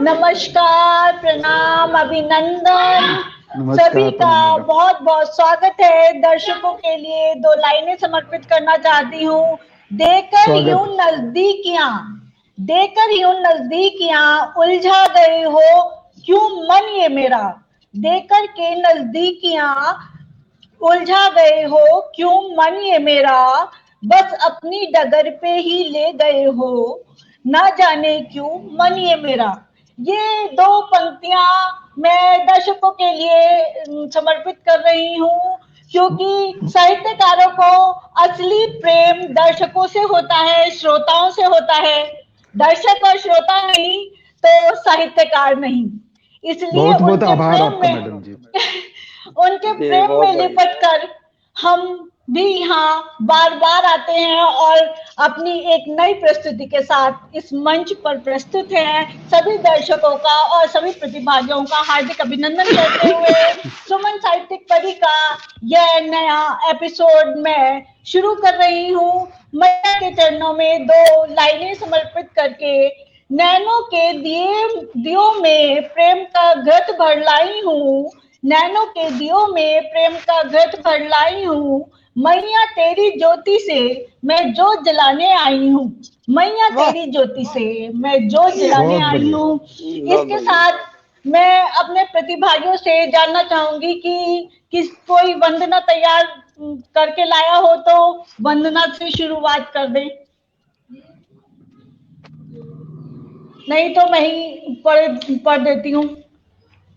नमस्कार, प्रणाम, अभिनंदन। सभी नमस्कार का मैडम। बहुत बहुत स्वागत है। दर्शकों के लिए 2 लाइनें समर्पित करना चाहती हूँ। स्वागत। देकर यूं नजदीकियां उलझा गए हो क्यों मन ये मेरा। देकर के नजदीकियां उलझा गए हो क्यों मन ये मेरा। बस अपनी डगर पे ही ले गए हो ना जाने क्यों मन ये मेरा। ये 2 पंक्तियां मैं दर्शकों के लिए समर्पित कर रही हूँ, क्योंकि साहित्यकारों को असली प्रेम दर्शकों से होता है, श्रोताओं से होता है। दर्शक और श्रोता नहीं तो साहित्यकार नहीं। इसलिए बहुत बहुत उनके आभार प्रेम आपका में मैडम जी। उनके प्रेम में लिपट कर हम भी यहाँ बार बार आते हैं और अपनी एक नई प्रस्तुति के साथ इस मंच पर प्रस्तुत हैं। सभी दर्शकों का और सभी प्रतिभागियों का हार्दिक अभिनंदन करते हुए सुमन साहित्यिक परी का यह नया एपिसोड मैं शुरू कर रही हूँ। मैया के चरणों में 2 लाइनें समर्पित करके नैनों के दियों में प्रेम का घृत भर लाई हूँ। नैनों के दियों में प्रेम का घृत भर लाई हूँ। मैया तेरी ज्योति से मैं जोत जलाने आई हूँ। मैया तेरी ज्योति से मैं जोत जलाने बहुत आई बढ़िया। हूँ। इसके साथ मैं अपने प्रतिभागियों से जानना चाहूंगी कि कोई वंदना तैयार करके लाया हो तो वंदना से शुरुआत कर दें। नहीं तो मैं ही पढ़ देती हूँ।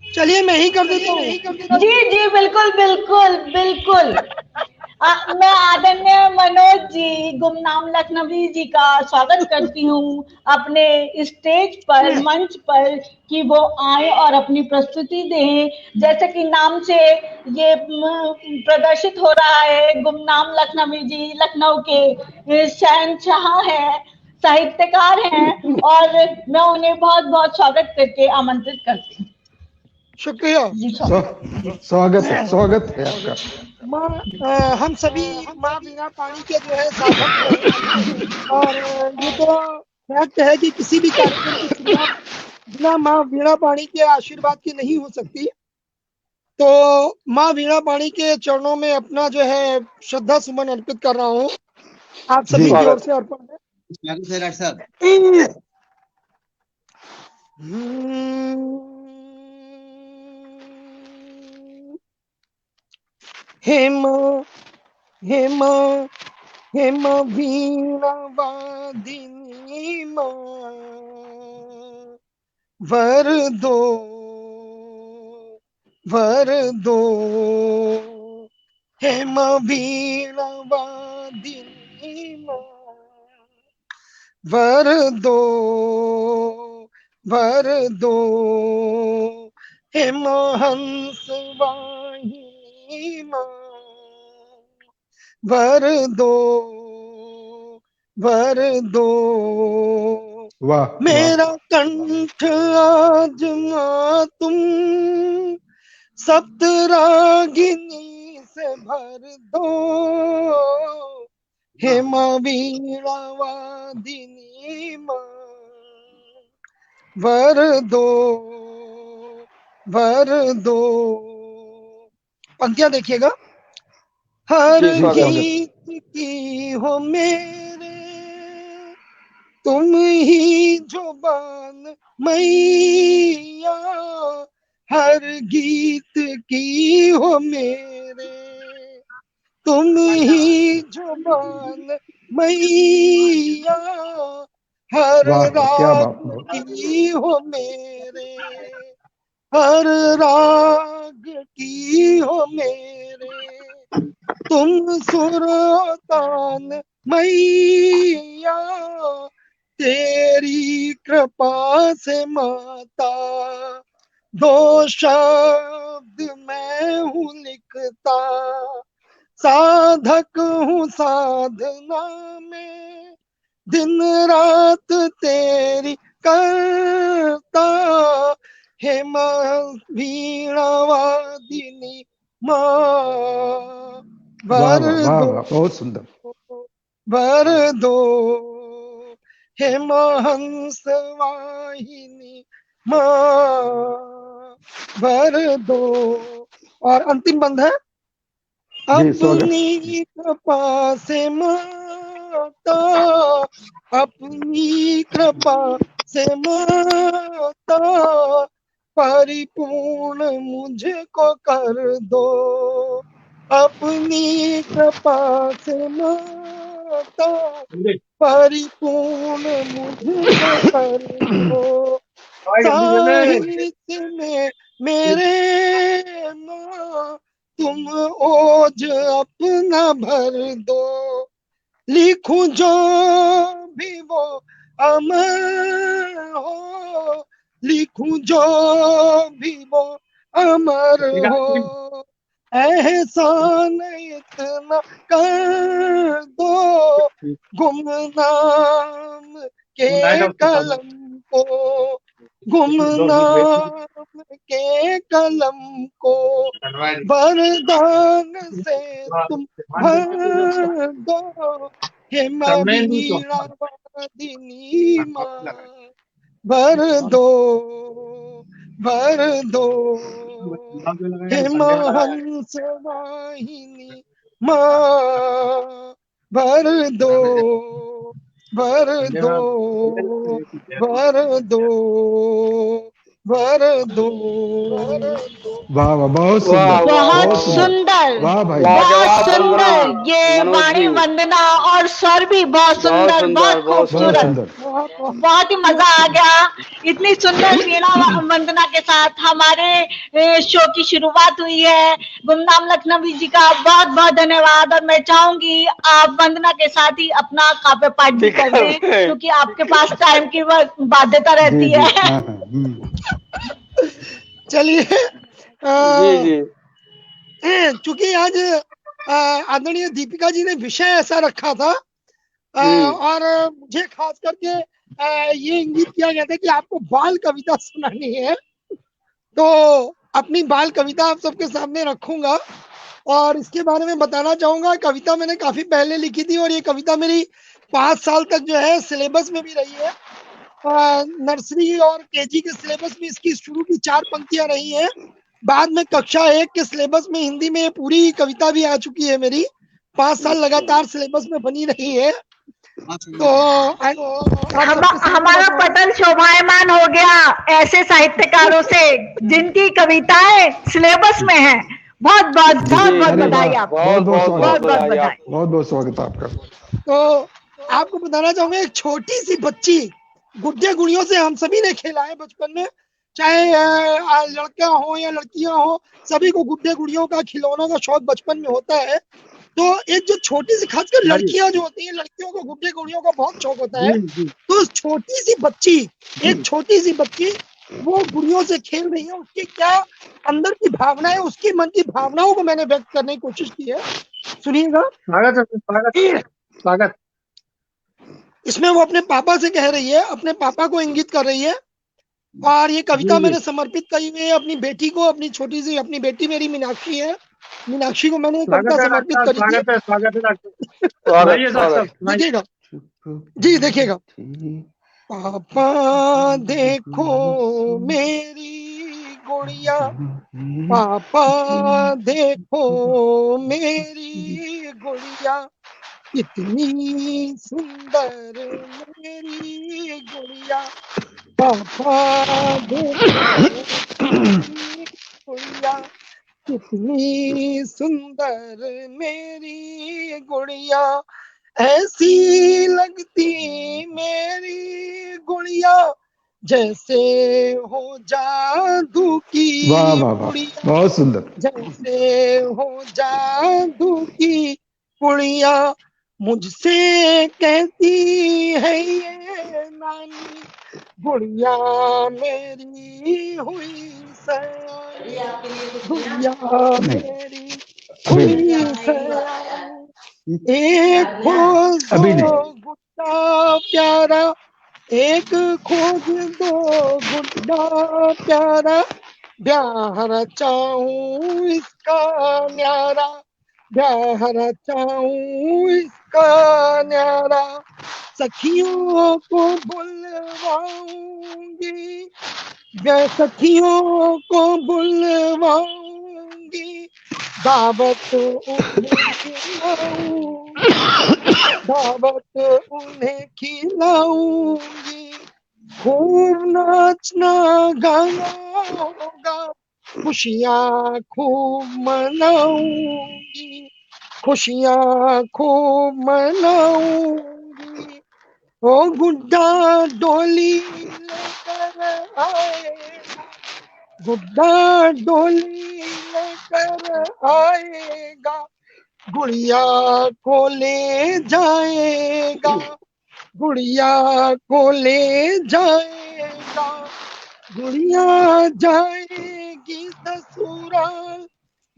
चलिए मैं ही कर देता हूँ। जी जी, बिल्कुल बिल्कुल बिल्कुल। मैं आदरणीय मनोज जी, गुमनाम लखनवी जी का स्वागत करती हूँ अपने स्टेज पर, मंच पर, कि वो आए और अपनी प्रस्तुति दें। जैसे कि नाम से ये प्रदर्शित हो रहा है, गुमनाम लखनवी जी लखनऊ के शहंशाह हैं, साहित्यकार हैं, और मैं उन्हें बहुत बहुत स्वागत करके आमंत्रित करती हूँ। शुक्रिया। स्वागत है आपका। हम सभी माँ वीणा पानी के जो है साधक हैं, और ये तो फैक्ट है कि किसी भी कार्यक्रम की शुरुआत बिना माँ वीणा पानी के आशीर्वाद की नहीं हो सकती। तो माँ वीणा पानी के चरणों में अपना जो है श्रद्धा सुमन अर्पित कर रहा हूँ। आप सभी की ओर से अर्पण है। हेमा वीणा वादिनी माँ वर दो हेमा वीणा वादिनी माँ वर दो हेमा हंस वाहिनी माँ वर दो वाह। मेरा कंठ आज माँ तुम सप्तरागिनी से भर दो। हेमा वीणा वादिनी माँ वर दो। पंक्तियां देखिएगा। हर गीत की हो मेरे तुम ही जुबान मैया, हर गीत की हो मेरे तुम ही जुबान मैया, हर राग की हो मेरे, हर राग की हो मेरे तुम सुरतान मैया, तेरी कृपा से माता 2 शब्द मैं हूँ लिखता, साधक हूँ साधना में दिन रात तेरी करता। हेमा वीणा वादिनी माँ वर दो, बहुत सुंदर। वर दो हेमहंस वाहिनी माँ भर दो। और अंतिम बंद है, जी स्वागत। अपनी कृपा से माता, अपनी कृपा से माता, परिपूर्ण मुझको कर दो। अपनी कृपा से माता, परिपूर्ण मुझको कर दो। साहित्य में मेरे माँ तुम ओज अपना भर दो। लिखूं जो भी वो अमर हो, लिखूं जो भी वो अमर हो। एहसान इतना कर दो, गुमनाम के कलम को, गुमनाम के कलम को वरदान से तुम भर दो। हे माँ वीणा वादिनी माँ भर दो, भर दो। हे हंस वाहिनी माँ भर दो, भर दो, भर दो, भर दो। वाह वाह, बहुत वाह सुंदर, वाह बहुत वाह वाह, सुंदर, वाह भाई। बहुत लाजवाब वंदना सुंदर। ये मनोज वाणी जी, वंदना और स्वर भी बहुत बहुत सुंदर, सुंदर बहुत बहुत बहुत सुंदर। खूबसूरत, सुंदर। बहुत ही मजा आ गया। इतनी सुंदर वीणा वंदना के साथ हमारे शो की शुरुआत हुई है। गुमनाम लखनवी जी का बहुत बहुत धन्यवाद। और मैं चाहूंगी आप वंदना के साथ ही अपना काव्य पाठ भी कर दें, क्योंकि आपके पास टाइम की बाध्यता जी रहती जी, है। हाँ हाँ। चलिए, जी जी चूंकि आज आदरणीय दीपिका जी ने विषय ऐसा रखा था, और मुझे खास करके ये इंगित किया गया था कि आपको बाल कविता सुनानी है, तो अपनी बाल कविता आप सबके सामने रखूंगा और इसके बारे में बताना चाहूंगा। कविता मैंने काफी पहले लिखी थी और ये कविता मेरी 5 साल तक जो है सिलेबस में भी रही है। नर्सरी और केजी के सिलेबस में इसकी शुरू की 4 पंक्तियां रही हैं। बाद में कक्षा 1 के सिलेबस में हिंदी में पूरी कविता भी आ चुकी है मेरी। 5 साल लगातार सिलेबस में बनी रही है। तो हमारा पटल शोभायमान हो गया ऐसे साहित्यकारों से जिनकी कविताएं सिलेबस में हैं। बहुत बहुत जी, बहुत बहुत अरे बधाई वाह, आपको, बहुत बहुत बहुत बहुत स्वागत, बहुत बधाई बधाई। आपको। बहुत बहुत स्वागत आपका। तो आपको बताना चाहूंगा, एक छोटी सी बच्ची गुड्डे गुड़ियों से हम सभी ने खेला है बचपन में, चाहे लड़का हो या लड़कियां हो, सभी को गुड्डे गुड़ियों का खिलौनों का शौक बचपन में होता है। तो एक जो छोटी सी, खासकर लड़कियां जो होती हैं, लड़कियों को गुड्डे गुड़ियों का बहुत शौक होता है। तो उस छोटी सी बच्ची, एक छोटी सी बच्ची वो गुड़ियों से खेल रही है, उसकी क्या अंदर की भावना है, उसकी मन की भावनाओं को मैंने व्यक्त करने की कोशिश की है। सुनिएगा। स्वागत। इसमें वो अपने पापा से कह रही है, अपने पापा को इंगित कर रही है। और ये कविता मैंने समर्पित करी हुई है अपनी बेटी को, अपनी छोटी सी, अपनी बेटी मेरी मीनाक्षी है। मीनाक्षी को मैंने ये कविता समर्पित करी थी। स्वागत है डॉक्टर। स्वागत स्वागत। देखिएगा जी, देखिएगा। पापा देखो मेरी गुड़िया, पापा देखो मेरी गुड़िया, कितनी सुंदर मेरी गुड़िया। पापा देखो मेरी गुड़िया, कितनी सुंदर मेरी गुड़िया। ऐसी लगती मेरी गुड़िया जैसे हो जादू की वाह वाह वाह, गुड़िया, बहुत सुंदर। जैसे हो जादू की गुड़िया। मुझसे कहती है ये नानी, गुड़िया मेरी हुई सयानी, गुड़िया मेरी अभी हुई सयानी। एक खोज अभी दो नहीं। गुड्डा प्यारा, एक खोज दो गुड्डा प्यारा, ब्याह रचाऊं इसका न्यारा, ब्याह रचाऊं इसका न्यारा, सखियों को बुलवाऊंगी, सखियों को बुलवाऊंगी, दावत उन्हें खिलाऊंगी, दावत उन्हें खिलाऊंगी, खूब नाचना गाना होगा, खुशियाँ खूब मनाऊंगी, खुशियाँ खूब मनाऊंगी। ओ गुड्डा डोली लेकर आएगा, गुड्डा डोली लेकर आएगा, गुड़िया को ले जाएगा, गुड़िया को ले जाएगा, गुड़िया जाएगी ससुराल,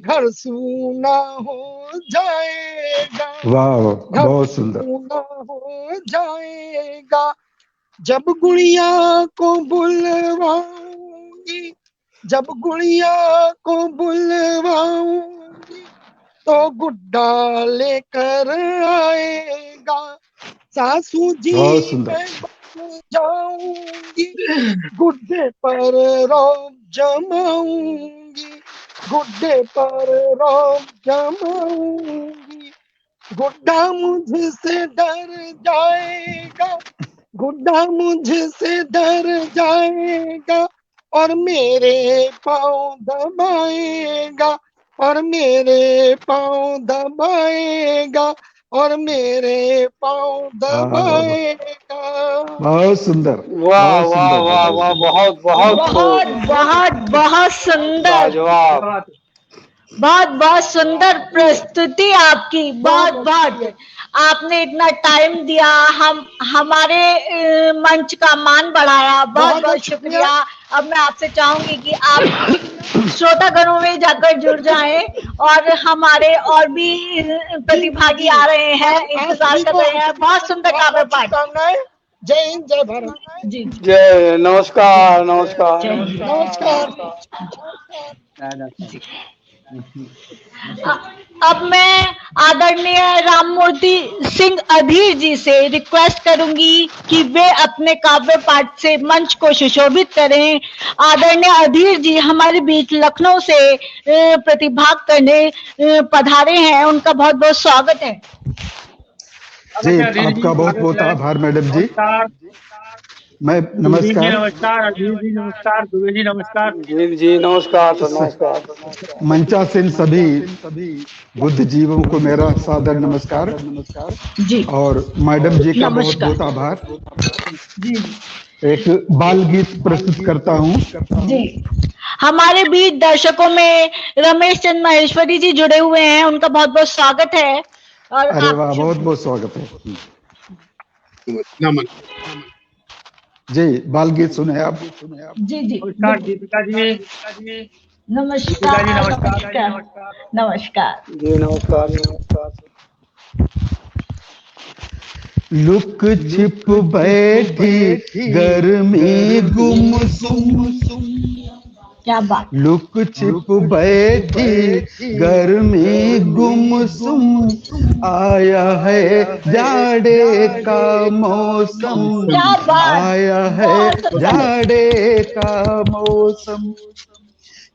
घर सूना हो जाएगा, वाह घर बहुत सुंदर। सूना हो जाएगा। जब गुड़िया को बुलवाऊंगी, जब गुड़िया को बुलवाऊंगी, तो गुड्डा लेकर आएगा, सासू जी बहुत सुंदर। मैं बन जाऊंगी, गुड्डे पर रौब जमाऊंगी, गुड्डे पर रौब जमाऊंगी, गुड्डा मुझसे डर जाएगा, गुड्डा मुझसे डर जाएगा, और मेरे पाँव दबाएगा, और मेरे पाँव दबाएगा, और मेरे पाँव दबाएगा। बहुत सुंदर। वाह बहुत वाह सुंदर, वाह वाह, बहुत बहुत बहुत बहुत बहुत सुंदर, लाजवाब। बहुत बहुत सुंदर प्रस्तुति आपकी, बहुत बहुत। आपने इतना टाइम दिया, हम हमारे मंच का मान बढ़ाया, बहुत बहुत शुक्रिया। अब मैं आपसे चाहूंगी कि आप श्रोतागणों में जाकर जुड़ जाएं, और हमारे और भी प्रतिभागी आ रहे हैं, इंतजार कर रहे हैं। बहुत सुंदर काव्य पाठ। जय हिंद, जय भारत। जी जी, जय, नमस्कार नमस्कार जय हिंद। नमस्कार। अब मैं आदरणीय राममूर्ति सिंह अधीर जी से रिक्वेस्ट करूंगी कि वे अपने काव्य पाठ से मंच को सुशोभित करें। आदरणीय अधीर जी हमारे बीच लखनऊ से प्रतिभाग करने पधारे हैं, उनका बहुत बहुत स्वागत है। जी, आपका बहुत बहुत आभार मैडम जी। मैं नमस्कार। नमस्कार अधीर जी, नमस्कार दुबे जी, नमस्कार जी नमस्कार सर, नमस्कार। मंचासीन सभी बुद्ध जीवों को मेरा सादर नमस्कार जी, और मैडम जी का बहुत नमस्कार। बहुत आभार। जी एक बाल गीत प्रस्तुत करता हूँ। जी, हमारे बीच दर्शकों में रमेश चंद्र माहेश्वरी जी जुड़े हुए हैं, उनका बहुत बहुत स्वागत है। और अरे आप वाह, बहुत बहुत स्वागत है जी। बाल गीत सुने आप। जी जी, नमस्कार दीपिका जी, नमस्कार जी, नमस्कार। नमस्कार नमस्कार। जी नमस्कार नमस्कार। लुक छिप बैठी गर्मी गुमसुम, क्या बात। लुक छिप बैठी गर्मी गुमसुम, आया है जाड़े का मौसम, क्या बात। आया है जाड़े का मौसम।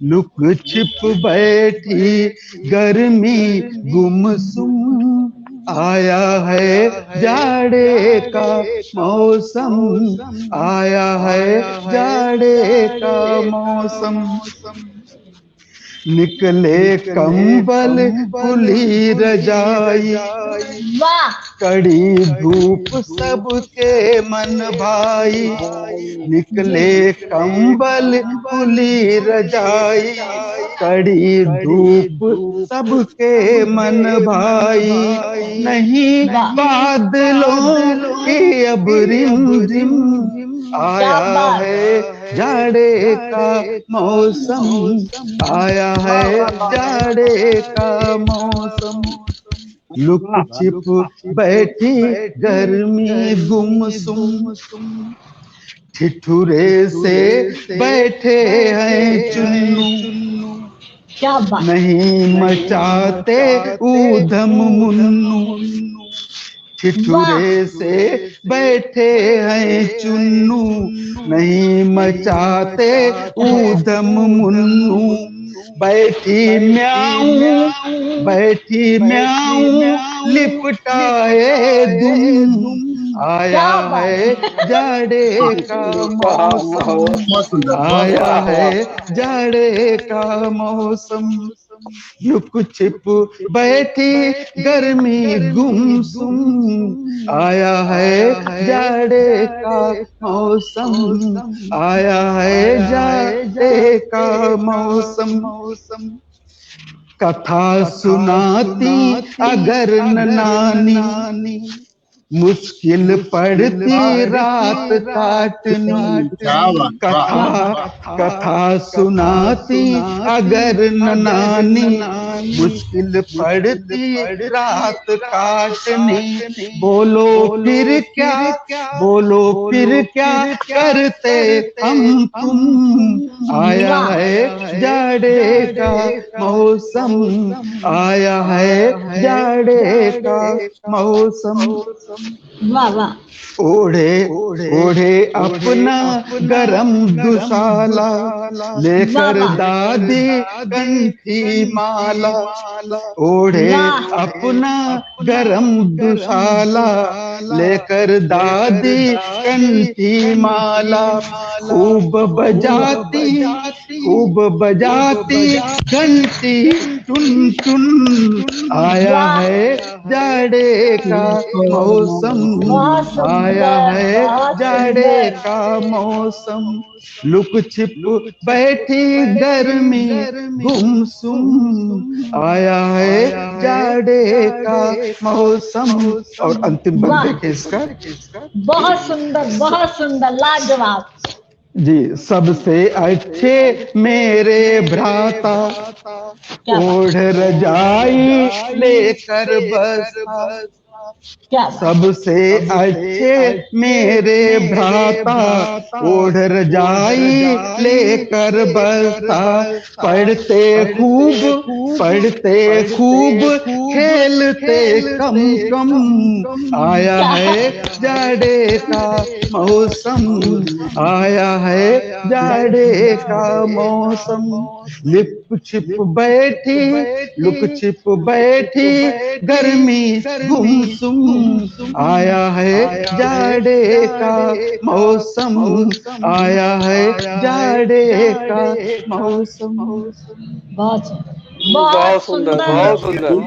लुक छिप बैठी गर्मी गुमसुम, आया है जाड़े का मौसम, आया है जाड़े का मौसम। निकले कंबल खुली रजाई, वाह, कड़ी धूप सबके मन भाई। निकले कंबल खुली रजाई, कड़ी धूप सबके मन भाई। नहीं बादलों की अब रिम रिम, आया है जाड़े का मौसम, आया है जाड़े का मौसम। लुक छिप बैठी गर्मी गुमसुम, ठिठुरे से बैठे हैं चुन्नू, क्या बात। नहीं मचाते ऊधम मुन्नू, ठिठुरे से बैठे हैं चुन्नू। नहीं मचाते ऊधम मुन्नू, बैठी म्याऊं बैठी म्याऊं लिपटाए दुम। आया है जाड़े का मौसम, आया है जाड़े का मौसम। लुक छिप बैठी गर्मी गुमसुम, आया है जाड़े का मौसम, आया है जाड़े का मौसम। कथा सुनाती अगर न नानी, मुश्किल पड़ती रात काटनी। कथा सुनाती अगर न नानी, मुश्किल पड़ती रात काटनी। बोलो फिर क्या करते हम तुम। आया है जाड़े का मौसम, आया है जाड़े का मौसम। वाह वाह। ओढ़े अपना गरम दुशाला, लेकर दादी कंठी माला। ओढ़े अपना गरम दुशाला, लेकर दादी कंठी माला। खूब बजाती घंटी टुन टुन। आया है जाड़े का मौसम, आया है जाड़े का मौसम। लुक छिप बैठी गर्मी गुमसुम, आया है जाड़े का मौसम। और अंतिम बंद देखें इसका। बहुत सुंदर, लाजवाब जी। सबसे अच्छे मेरे भ्राता, ओढ़ रजाई लेकर बस। सबसे अच्छे मेरे भ्राता, ओढ़ रजाई लेकर बसता। पढ़ते खूब खेलते कम, आया है जाड़े का मौसम, आया है जाड़े का मौसम। लुक छिप बैठी गर्मी गुमसुम, आया है जाड़े का मौसम, आया है जाड़े का मौसम। बहुत सुंदर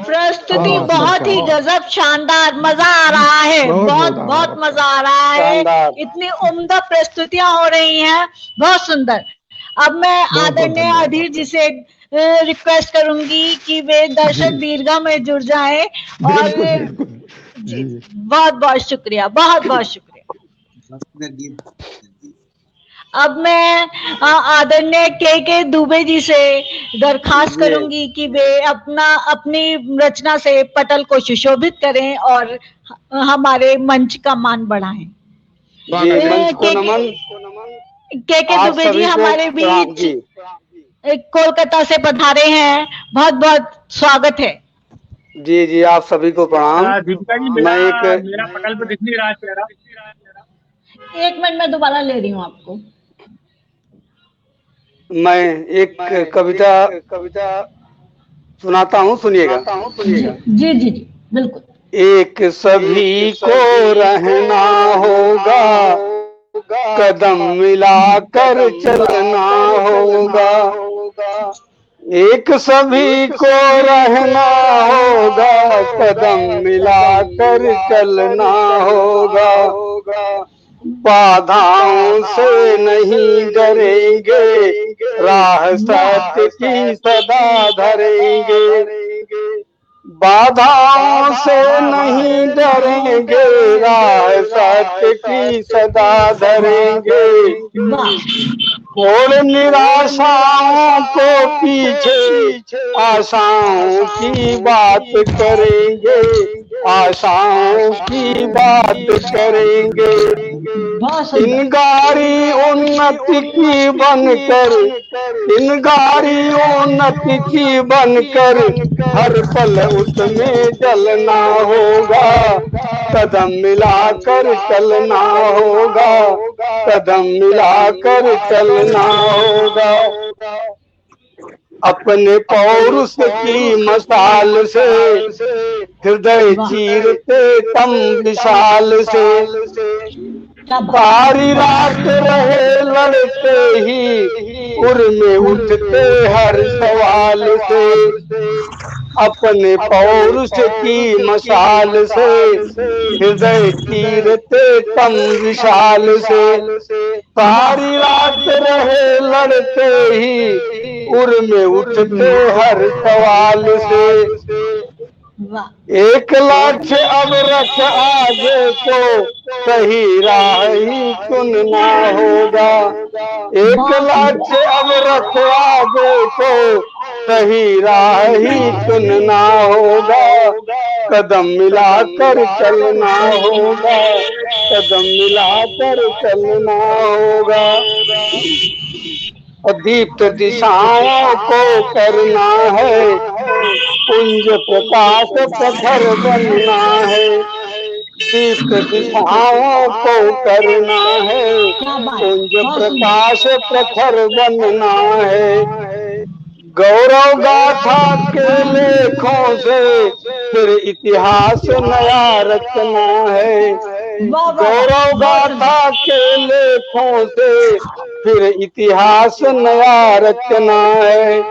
प्रस्तुति, बहुत ही गजब, शानदार, मजा आ रहा है, बहुत मजा आ रहा है। इतनी उम्दा प्रस्तुतियां हो रही हैं, बहुत सुंदर। अब मैं आदरणीय अधीर जी से रिक्वेस्ट करूंगी कि वे दर्शक दीर्घा में जुड़ जाएं। और जी, बहुत शुक्रिया, बहुत शुक्रिया। अब मैं आदरणीय के दुबे जी से दरखास्त करूंगी कि वे अपनी रचना से पटल को सुशोभित करें और हमारे मंच का मान बढ़ाएं। के दुबे जी हमारे बीच कोलकाता से पधारे हैं, बहुत स्वागत है। जी, आप सभी को प्रणाम। दीपिका जी, मेरा पटल पे दिख नहीं रहा चेहरा। एक मिनट में दोबारा ले रही हूँ आपको। मैं एक कविता सुनाता हूँ, सुनिएगा। जी बिल्कुल। एक सभी को रहना होगा, कदम मिलाकर चलना होगा। एक सभी को रहना होगा, कदम मिलाकर चलना होगा। बाधाओं से नहीं डरेंगे, राह सत्य की सदा धरेंगे। बाधाओं से नहीं डरेंगे, राह सत्य की सदा धरेंगे। छोड़ निराशाओं को पीछे, आशाओं की बात करेंगे। आशाओं की बात करेंगे। चिंगारी उन्नति की बनकर, चिंगारी उन्नति की बनकर, हर पल उसमें जलना होगा। कदम मिलाकर चलना होगा, कदम मिलाकर चलना होगा। अपने पौरुष की मसाल से हृदय चीरते तम विशाल से, सारी रात रहे लड़ते ही उर्मे उठते हर सवाल से। अपने पौरुष की मसाल से हृदय चीरते तम विशाल से, सारी रात रहे लड़ते ही उर्मे उठते हर सवाल से। एक लक्ष्य अब रख आगे को, सही राह ही चुनना होगा। एक लक्ष्य अब रख आगे को, सही राह ही चुनना होगा। कदम मिलाकर चलना होगा, कदम मिलाकर चलना होगा। दीप्त दिशाओं को करना है, पुंज प्रकाश प्रखर बनना है। दीप्त दिशाओं को करना है, पुंज प्रकाश प्रखर बनना है। गौरव गाथा के लेखों से फिर इतिहास नया रचना है। गौरव गाथा के लेखों से फिर इतिहास नया रचना है।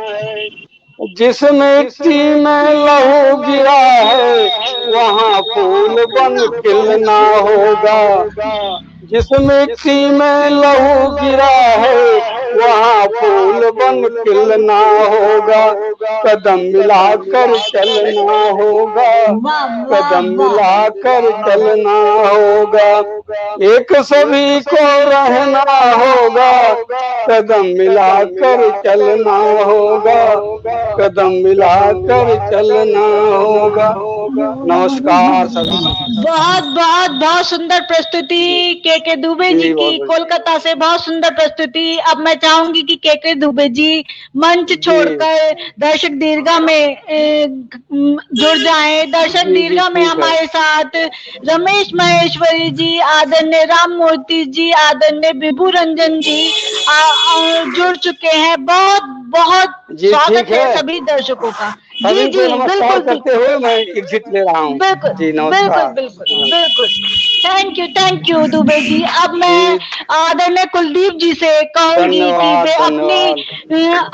जिस मिट्टी में लहू गिरा है, वहाँ फूल बन खिलना होगा। जिस मिट्टी में लहू गिरा है, वहाँ फूल बन खिलना होगा। कदम मिलाकर चलना होगा, कदम मिलाकर चलना होगा। एक सभी को रहना होगा, कदम मिलाकर चलना होगा, कदम मिलाकर चलना होगा। नमस्कार सभी। बहुत बहुत बहुत सुंदर प्रस्तुति के दुबे जी की कोलकाता से, बहुत सुंदर प्रस्तुति। अब मैं चाहूंगी कि के दुबे जी मंच छोड़कर दर्शक दीर्घा में जुड़ जाएं। दर्शक दीर्घा में हमारे साथ रमेश महेश्वरी जी, आदरणीय राम मूर्ति जी, आदरणीय विभू रंजन जी जुड़ चुके हैं। बहुत बहुत स्वागत है सभी दर्शकों का। जी जी बिल्कुल करते हुए मैं एग्जिट ले रहा हूँ। बिल्कुल जी बिल्कुल बिल्कुल बिल्कुल। Thank you Dubey ji. अब मैं आदरणीय कुलदीप जी से कहूंगी कि वे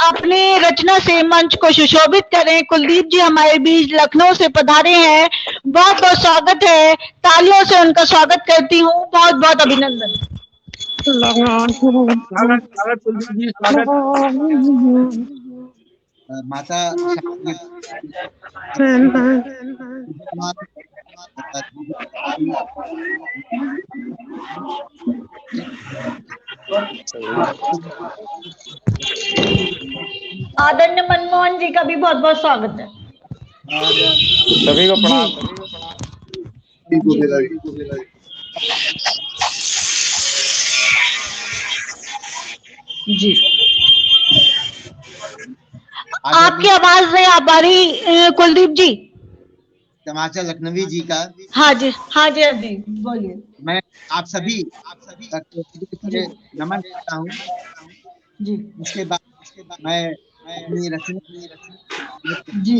अपनी रचना से मंच को सुशोभित करें। कुलदीप जी हमारे बीच लखनऊ से पधारे हैं, बहुत बहुत स्वागत है। तालियों से उनका स्वागत करती हूँ। बहुत बहुत अभिनंदन। स्वागत कुलदीप जी, स्वागत। माता आदरणीय मनमोहन जी का भी बहुत बहुत स्वागत है। सभी को प्रणाम। जी आपकी आवाज नहीं आ पा रही कुलदीप जी। तमाचा लखनवी जी का। हाँ जी बोलिए। मैं आप सभी नमन करता हूँ जी। उसके बाद मैं अपनी रचना जी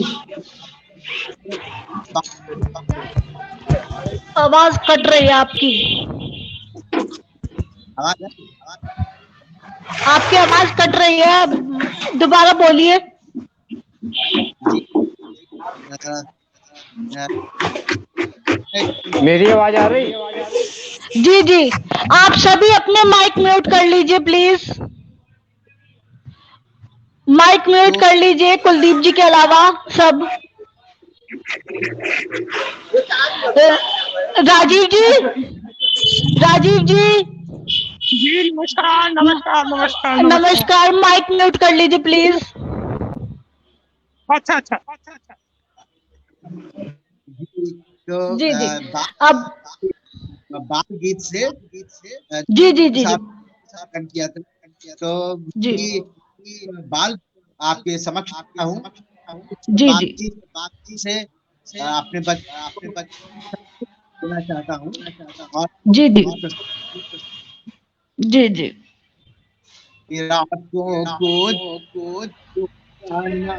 आवाज कट रही है आपकी। आपकी आवाज कट रही है, दोबारा बोलिए। मेरी आवाज आ रही? जी जी आप सभी अपने माइक म्यूट कर लीजिए प्लीज। माइक म्यूट कर लीजिए कुलदीप जी के अलावा सब। राजीव जी जी नमस्कार। नमस्कार। माइक म्यूट कर लीजिए प्लीज। अच्छा। तो जी जी। अब बाल गीत से जी जी जी कर किया था। तो जी बाल आपके समक्ष रखता हूँ। जी जी बातचीत से अपने देना चाहता हूँ और जी जी जी जी। रातों को जाना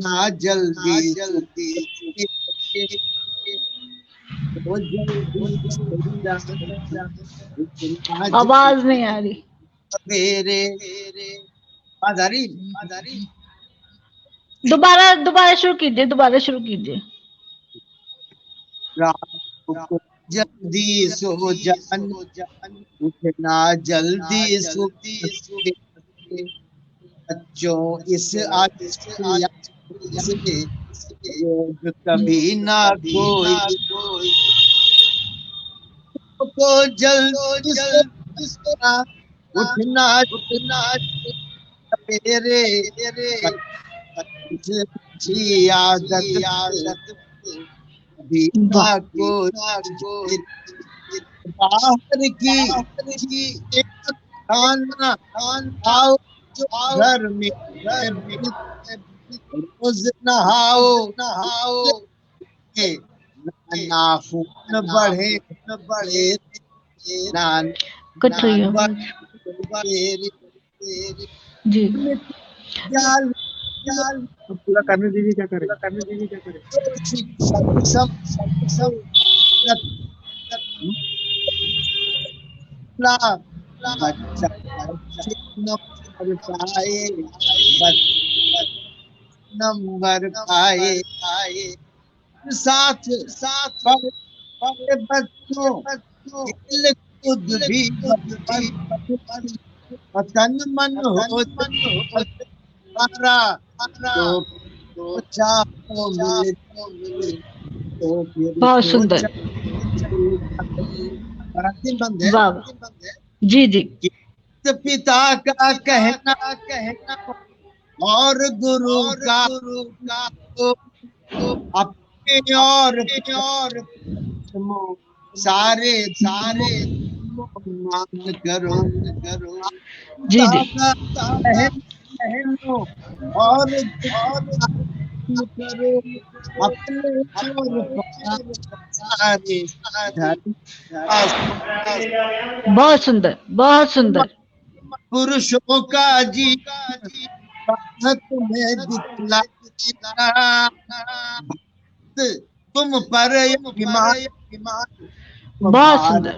ना जल्दी वो जल्दी से जाना इतना आवाज नहीं आ रही। सवेरे आवाज आ रही? दोबारा दोबारा शुरू कीजिए, दोबारा शुरू कीजिए। रातों को जल्दी सो जाना उठना जल्दी सो बच्चों इस आदत से रोज कभी ना कोई को जल्दी से उठना सवेरे अच्छी आदत भी ना वाह कोई बाहर की खाना खाओ जो घर में रोज नहाओ नाखून बढ़े ना कट रही है आवाज। जी पूरा करने दीजिए, क्या करें। बच्चा नंबर पाए नंबर पाए साथ बड़े बच्चों खेल कूद भी वतन मन हो हमारा तो चाहो मिले तो फिर बहुत सुंदर। अंतिम बंद है। वाह वाह। जी जी पिता का कहना और गुरु का तो अपने और सारे मान करो जी जी कहनो और करो अपने और सारे धर्म बहुत सुंदर, बहुत सुंदर। पुरुषों का जी तुम्हें दिखला तुम पर अभिमान बहुत सुंदर।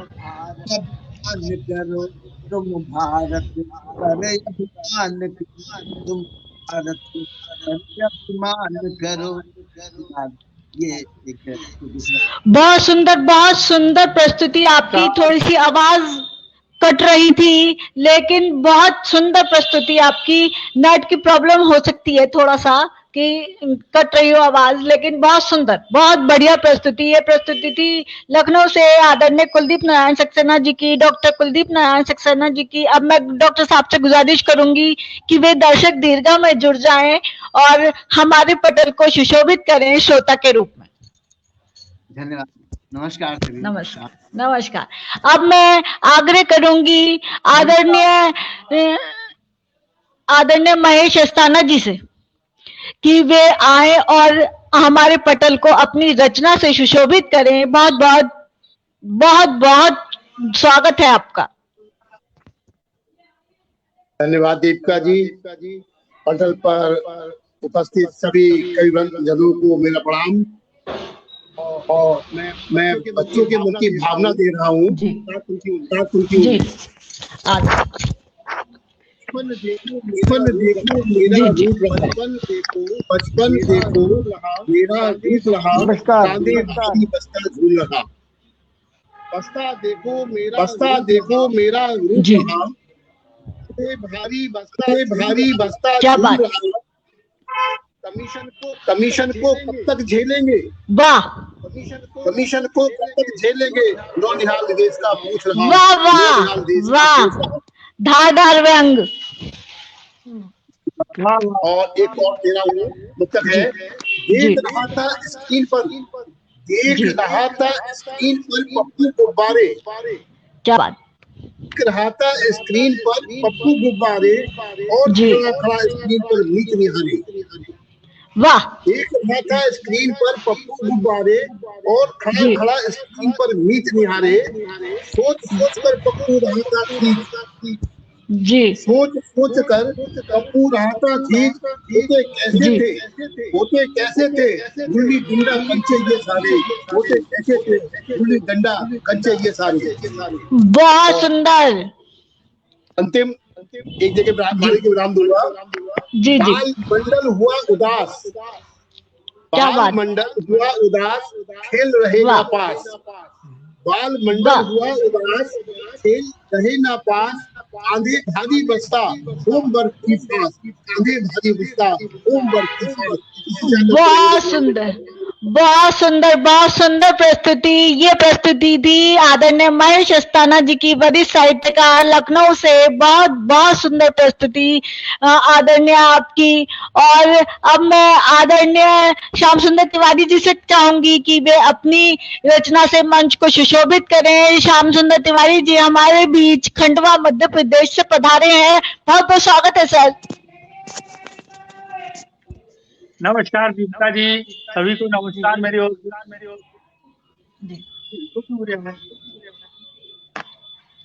करो तुम भारत पर अभिमान तुम भारत पर अभिमान करो। ये एक बहुत सुंदर, बहुत सुंदर प्रस्तुति आपकी। थोड़ी सी आवाज कट रही थी, लेकिन बहुत सुंदर प्रस्तुति आपकी। नेट की प्रॉब्लम हो सकती है थोड़ा सा कि कट रही हो आवाज, लेकिन बहुत सुंदर, बहुत बढ़िया प्रस्तुति। ये प्रस्तुति थी लखनऊ से आदरणीय कुलदीप नारायण सक्सेना जी की, डॉक्टर कुलदीप नारायण सक्सेना जी की। अब मैं डॉक्टर साहब से गुजारिश करूंगी कि वे दर्शक दीर्घा में जुड़ जाएं और हमारे पटल को सुशोभित करें श्रोता के रूप में। धन्यवाद। नमस्कार सभी। नमस्कार नमस्कार। अब मैं आग्रह करूंगी आदरणीय महेश अस्थाना जी से कि वे आए और हमारे पटल को अपनी रचना से सुशोभित करें। बहुत बहुत बहुत बहुत स्वागत है आपका। धन्यवाद दीपिका जी। पटल पर उपस्थित सभी कविवंत जनों को मेरा प्रणाम। और मैं बच्चों के मन की भावना दे रहा हूँ। बचपन देखो मेरा रूप रहा, बचपन देखो मेरा रूप रहा, कांधे भारी बस्ता झूल रहा। बस्ता देखो मेरा रूप रहा, भारी बस्ता झूल रहा। कमीशन को कब तक झेलेंगे? वाह। कमीशन को कब तक झेलेंगे? नौनिहाल देश का पूछ रहा। वाह वाह वाह। धारदार व्यंग। और एक और तेरा वो मतलब है, देख रहा था स्क्रीन पर देख रहा था स्क्रीन पर पप्पू गुब्बारे, क्या बात, देख रहा था स्क्रीन पर पप्पू गुब्बारे और खड़ा खड़ा स्क्रीन पर मीत निहारे। वाह, देख रहा था स्क्रीन पर पप्पू गुब्बारे और खड़ा खड़ा स्क्रीन पर मीत निहारे। सोच सोच कर पप्पू रहा था ठीक, जी सोच सोच कर पप्पू रहा था ठीक। होते कैसे थे गुल्ली डंडा कंचे ये सारे, होते कैसे थे गुल्ली डंडा कंचे ये सारे। बहुत सुंदर। अंतिम एक जगह वाणी के विराम दूंगा। जी जी, बाल मंडल हुआ उदास, क्या बाल बात, मंडल हुआ उदास, खेल रहे ना पास। बाल मंडल हुआ उदास, खेल रहे ना पास। आंधे भागी बस्ता ओम वर्ग की सांस, आंधे भागी बस्ता ओम वर्ग की सांस। बहुत सुंदर, बहुत सुंदर, बहुत सुंदर प्रस्तुति। ये प्रस्तुति थी आदरणीय महेश अस्थाना जी की, वरिष्ठ साहित्यकार लखनऊ से। बहुत बहुत सुंदर प्रस्तुति आदरणीय आपकी। और अब मैं आदरणीय श्याम सुंदर तिवारी जी से चाहूंगी कि वे अपनी रचना से मंच को सुशोभित करें। श्याम सुंदर तिवारी जी हमारे बीच खंडवा मध्य प्रदेश से पधारे हैं। बहुत बहुत स्वागत है सर। नमस्कार दीपिका जी, सभी को नमस्कार मेरी ओर से।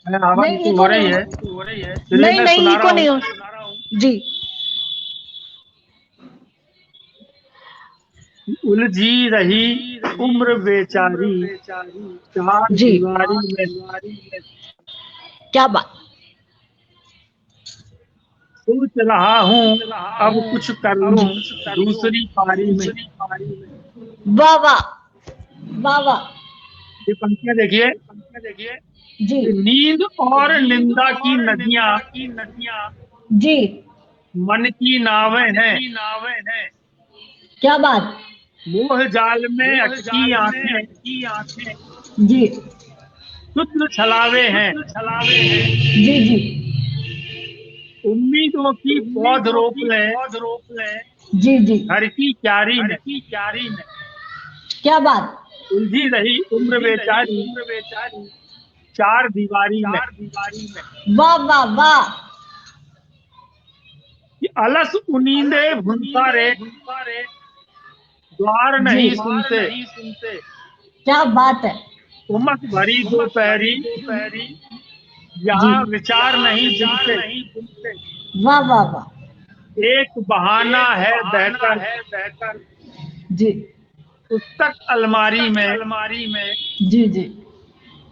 आवाज नहीं, हो रही है, नहीं नहीं, इको नहीं हो जी। उलझी रही उम्र बेचारी, चार जी। दीवारी में, क्या बात, सोच रहा हूँ अब कुछ कर लूं दूसरी पारी में। वाह वाह, वाह वाह, ये पंक्तियां देखिए जी नींद और निंदा की नदियां जी, मन की नावें हैं, क्या बात, मोह जाल में अटकी आंखें जी शुद्ध छलावे हैं। जी जी, उम्मीदों की पौध रोप ले जी जी, घर की क्यारी में, क्या बात, उलझी रही उम्र बेचारी चार दीवारी में। वाह वाह वाह, कि अलस उनींदे भुनसारे द्वार नहीं सुनते, क्या बात है, उमस भरी दोपहरी यहाँ विचार नहीं जुड़ते। वाह वाह वाह, एक बहाना है बहकर जी पुस्तक अलमारी में, जी जी,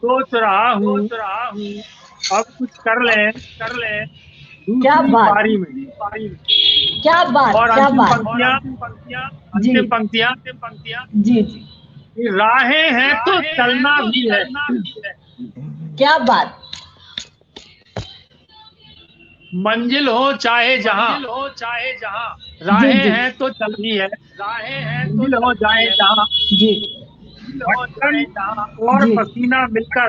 सोच रहा हूँ अब कुछ कर ले क्या दूसरी बात, पारी में। क्या बात, और क्या अंतिम बात, जी पंक्तियां जी जी, कि राहें हैं तो चलना भी है, क्या बात, मंजिल हो चाहे जहाँ राहें हैं तो चलनी है, मंजिल हो जाए जहाँ जी भटकन और जी। पसीना मिलकर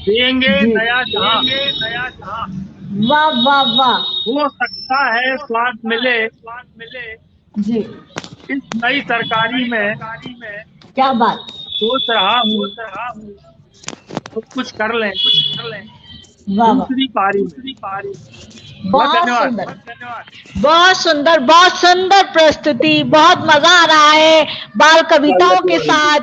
देंगे जी। नया जहाँ। वाह वाह वाह, हो सकता है स्वाद मिले जी इस नई तरकारी में, क्या बात, सोच रहा हूँ तो कुछ कर ले वाह वाह, दूसरी पारी में। बहुत धन्यवाद। सुंदर, बहुत सुंदर, बहुत सुंदर प्रस्तुति। बहुत मजा आ रहा है बाल कविताओं के साथ।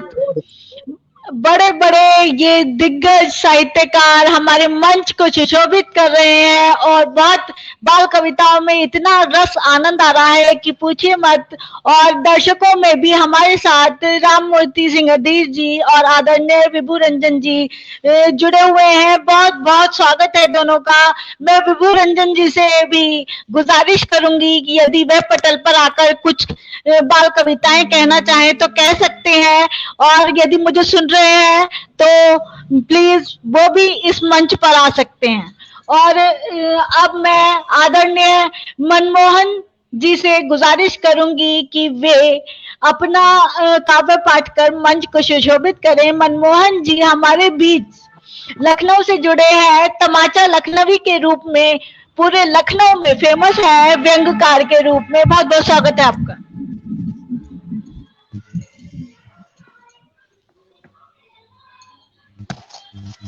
बड़े बड़े ये दिग्गज साहित्यकार हमारे मंच को सुशोभित कर रहे हैं और बहुत बाल कविताओं में इतना रस आनंद आ रहा है कि पूछिए मत। और दर्शकों में भी हमारे साथ राम मूर्ति सिंह अधीर जी और आदरणीय विभू रंजन जी जुड़े हुए हैं। बहुत बहुत स्वागत है दोनों का। मैं विभू रंजन जी से भी गुजारिश करूंगी कि यदि वह पटल पर आकर कुछ बाल कविताएं कहना चाहें तो कह सकते हैं, और यदि मुझे सुन रहे हैं तो प्लीज वो भी इस मंच पर आ सकते हैं। और अब मैं आदरणीय मनमोहन जी से गुजारिश करूंगी कि वे अपना काव्य पाठ कर मंच को सुशोभित करें। मनमोहन जी हमारे बीच लखनऊ से जुड़े हैं, तमाचा लखनवी के रूप में पूरे लखनऊ में फेमस है, व्यंग्यकार के रूप में। बहुत बहुत स्वागत है आपका।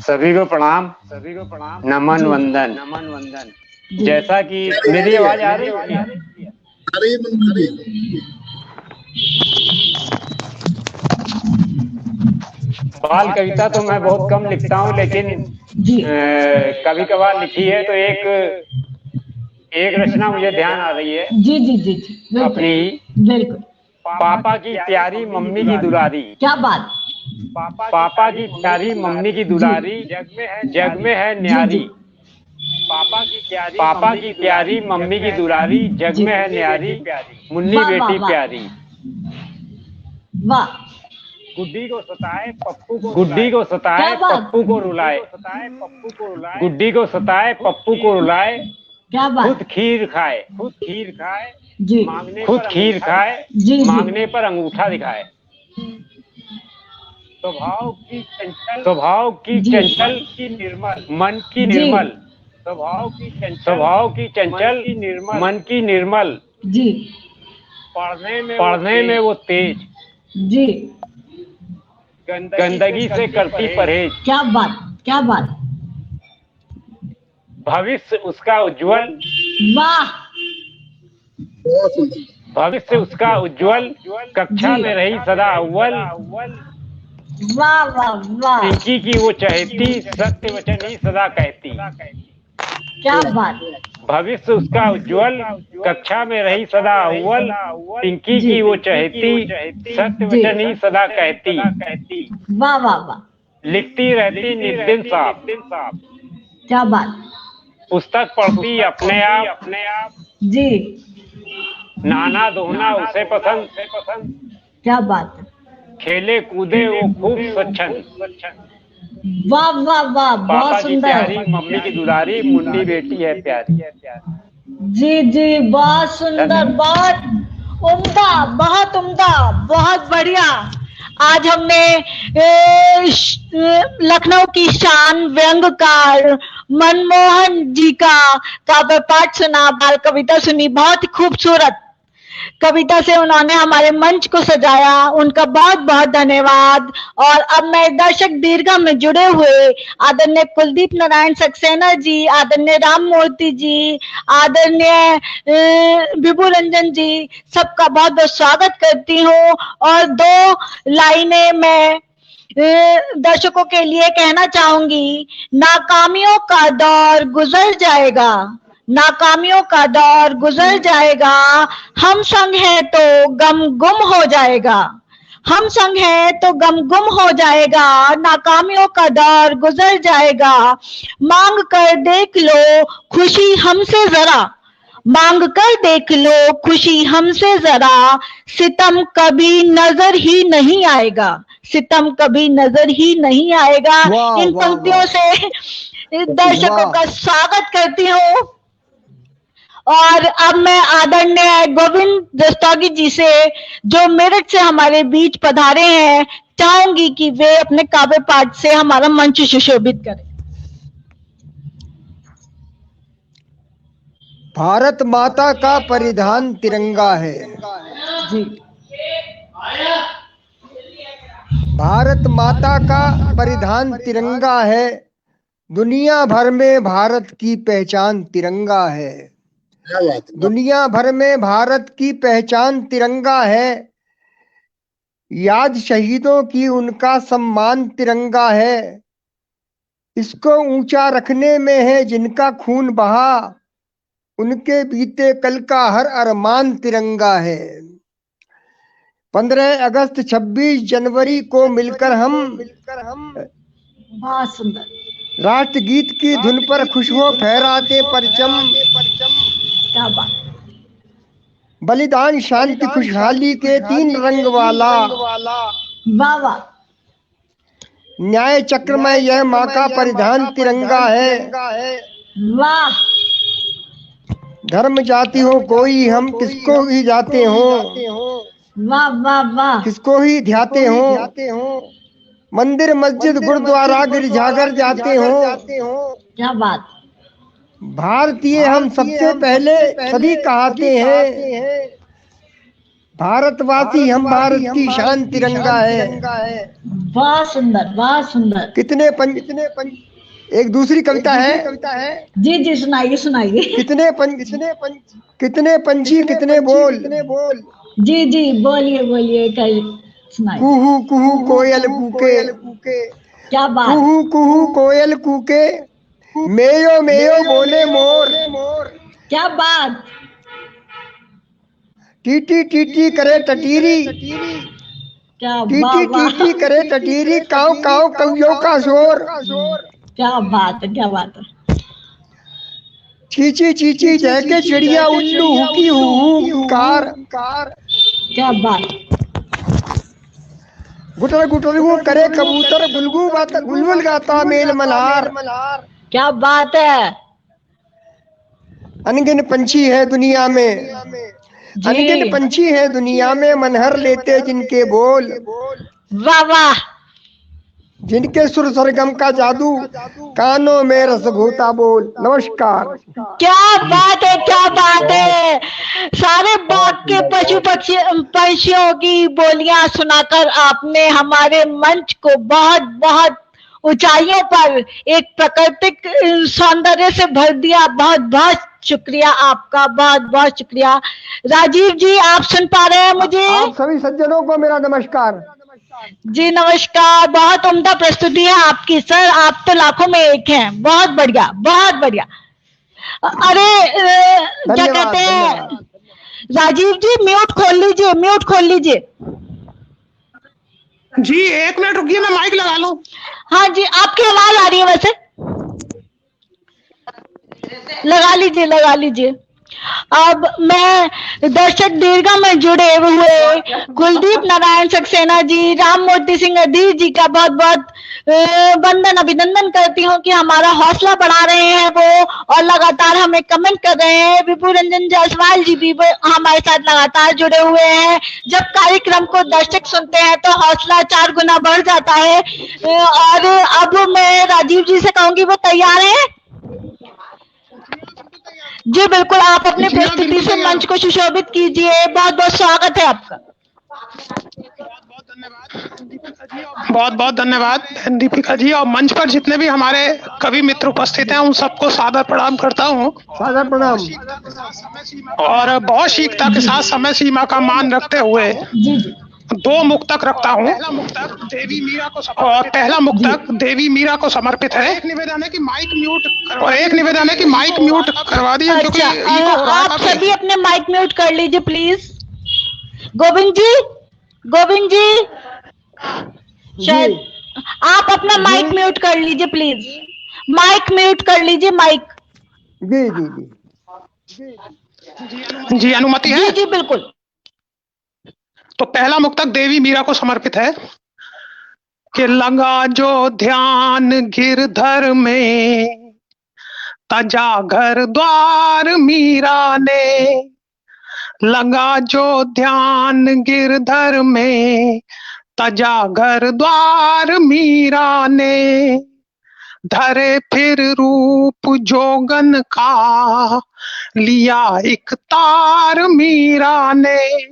सभी को प्रणाम, नमन वंदन। जैसा कि मेरी आवाज आ रही है, बाल कविता तो मैं बहुत कम लिखता हूँ, लेकिन कभी कभार लिखी है। तो एक रचना मुझे ध्यान आ रही है। जी जी जी जी अपनी बिल्कुल। पापा की प्यारी मम्मी की दुलारी। क्या बात। पापा की प्यारी मम्मी की दुलारी, जग में है न्यारी। पापा की प्यारी मम्मी की दुलारी, जग में है न्यारी, मुन्नी वाह, बेटी वाह, प्यारी। वाह। गुड्डी को सताए पप्पू को रुलाए, गुड्डी को सताए पप्पू को रुलाए, क्या बात। खुद खीर खाए जी मांगने पर अंगूठा दिखाए। स्वभाव की चंचल मन की निर्मल, स्वभाव की चंचल मन की निर्मल, जी पढ़ने में वो तेज, जी गंदगी से करती परहेज। क्या बात, क्या बात। भविष्य उसका उज्जवल, वाह। भविष्य उसका उज्जवल, कक्षा में रही सदा अव्वल, वाह वाह वाह। पिंकी की वो चहेती, सत्य वचन ही सदा कहती। क्या बात। भविष्य उसका उज्जवल, कक्षा में रही सदा अव्वल, पिंकी की वो चहेती, सत्य वचन ही सदा कहती। वाह वाह वाह। लिखती रहती नित साफ, क्या बात। पुस्तक पढ़ती अपने आप, जी नाना धोना उसे पसंद, क्या बात। खेले कूदे वो खूब स्वच्छंद। वाह वाह वाह, पापा बहुत की सुंदर। प्यारी मम्मी की दुलारी, मुन्नी बेटी है प्यारी। जी जी बहुत सुंदर, बहुत उम्दा, बहुत उम्दा, बहुत बढ़िया। आज हमने लखनऊ की शान व्यंग्यकार मनमोहन जी का काव्य पाठ सुना, बाल कविता सुनी, बहुत ही खूबसूरत कविता से उन्होंने हमारे मंच को सजाया। उनका बहुत बहुत धन्यवाद। और अब मैं दर्शक दीर्घा में जुड़े हुए आदरणीय कुलदीप नारायण सक्सेना जी, आदरणीय राम मूर्ति जी, आदरणीय विभू रंजन जी, सबका बहुत बहुत स्वागत करती हूँ। और 2 लाइनें मैं दर्शकों के लिए कहना चाहूंगी। नाकामियों का दौर गुजर जाएगा, नाकामियों का दौर गुजर जाएगा, हम संग है तो गम गुम हो जाएगा, हम संग है तो गम गुम हो जाएगा, नाकामियों का दौर गुजर जाएगा, मांग कर देख लो खुशी हमसे जरा, मांग कर देख लो खुशी हमसे जरा, सितम कभी नजर ही नहीं आएगा, सितम कभी नजर ही नहीं आएगा। इन पंक्तियों से दर्शकों का स्वागत करती हूँ। और अब मैं आदरणीय गोविंद रस्तोगी जी से, जो मेरठ से हमारे बीच पधारे हैं, चाहूंगी कि वे अपने काव्य पाठ से हमारा मंच सुशोभित करें। भारत माता का परिधान तिरंगा है। जी। भारत माता का परिधान तिरंगा है, दुनिया भर में भारत की पहचान तिरंगा है, दुनिया भर में भारत की पहचान तिरंगा है, याद शहीदों की उनका सम्मान तिरंगा है, इसको ऊंचा रखने में है जिनका खून बहा, उनके बीते कल का हर अरमान तिरंगा है। 15 अगस्त 26 जनवरी को मिलकर हम बहुत सुंदर राष्ट्रगीत की धुन पर खुश हो फहराते परचम, क्या बात। बलिदान शांति खुशहाली के 3 रंग वाला, वाह वाह। न्याय चक्र में यह माँ का परिधान तिरंगा है। वाह। धर्म जाति हो कोई, हम किसको ही जाते हो, वाह वाह वाह। किसको ही ध्याते हो, मंदिर मस्जिद गुरुद्वारा गिरजाघर जाते हो, क्या बात। भारतीय हम सबसे पहले सभी कहते हैं, भारतवासी हम भारत की शान तिरंगा है। बहुत सुंदर, बहुत सुंदर। कितने एक दूसरी कविता है। जी जी, सुनाइए सुनाइए। कितने पंछी कितने बोल। जी जी, बोलिए बोलिए, कल सुनाइए। कुहू कुहू कोयल कूके। क्या बात। कुहू कुहू कोयल कूके, मेयो मेयो बोले मोर। क्या बात। टीटी टीटी करे टटीरी। क्या टीटी टीटी करे टटीरी, काव काव कवियों का शोर। क्या बात है, क्या बात है। चीची चीची जहके चिड़िया, उल्लू हुकी हू कार। क्या बात। गुटर गुटर वो करे कबूतर, गुलगुल गाता मेल मल्हार। क्या बात है। अनगिन पंछी है दुनिया में, अनगिन पंछी है दुनिया में, मनहर लेते जिनके बोल। वाह वाह। जिनके सुर सरगम का जादू, कानों में रसभूता बोल। नमस्कार। क्या बात है, क्या बात है। सारे बाग के पशु पंछियों की बोलियां सुनाकर आपने हमारे मंच को बहुत बहुत ऊंचाइयों पर एक प्राकृतिक सौंदर्य से भर दिया। बहुत बहुत शुक्रिया आपका, बहुत बहुत शुक्रिया। राजीव जी, आप सुन पा रहे हैं मुझे? आप सभी सज्जनों को मेरा नमस्कार। जी नमस्कार। बहुत उम्दा प्रस्तुति है आपकी सर, आप तो लाखों में एक हैं। बहुत बढ़िया, बहुत बढ़िया। अरे क्या कहते हैं राजीव जी, म्यूट खोल लीजिए, म्यूट खोल लीजिए। जी 1 मिनट रुकिए, मैं माइक लगा लूं। हाँ जी, आपकी आवाज आ रही है वैसे, लगा लीजिए, लगा लीजिए। अब मैं दर्शक दीर्घा में जुड़े हुए कुलदीप नारायण सक्सेना जी, राम मूर्ति सिंह अधीर जी का बहुत बहुत वंदन अभिनंदन करती हूँ कि हमारा हौसला बढ़ा रहे हैं वो, और लगातार हमें कमेंट कर रहे हैं। विभू रंजन जायसवाल जी भी हमारे साथ लगातार जुड़े हुए हैं। जब कार्यक्रम को दर्शक सुनते हैं तो हौसला 4 गुना बढ़ जाता है। और अब मैं राजीव जी से कहूंगी, वो तैयार है? जी बिल्कुल, आप अपने प्रस्तुति से मंच को सुशोभित कीजिए। बहुत बहुत स्वागत है आपका। बहुत बहुत धन्यवाद दीपिका जी, और मंच पर जितने भी हमारे कवि मित्र उपस्थित हैं उन सबको सादर प्रणाम करता हूँ। सादर प्रणाम। और बहुत शीघ्रता के साथ समय सीमा का मान रखते हुए 2 मुक्तक रखता हूँ, और पहला मुक्तक देवी मीरा को समर्पित है। एक निवेदन है कि माइक म्यूट करवा दिए। अच्छा, आप सभी अपने माइक म्यूट कर लीजिए प्लीज। गोविंद जी, गोविंद जी, शायद आप अपना माइक म्यूट कर लीजिए प्लीज। माइक म्यूट कर लीजिए, माइक। जी जी जी जी, अनुमति है? जी जी बिल्कुल। तो पहला मुक्तक देवी मीरा को समर्पित है कि लगा जो ध्यान गिरधर में, तजा घर द्वार मीरा ने। लगा जो ध्यान गिरधर में, तजा घर द्वार मीरा ने। धरे फिर रूप जोगन का, लिया एक तार मीरा ने।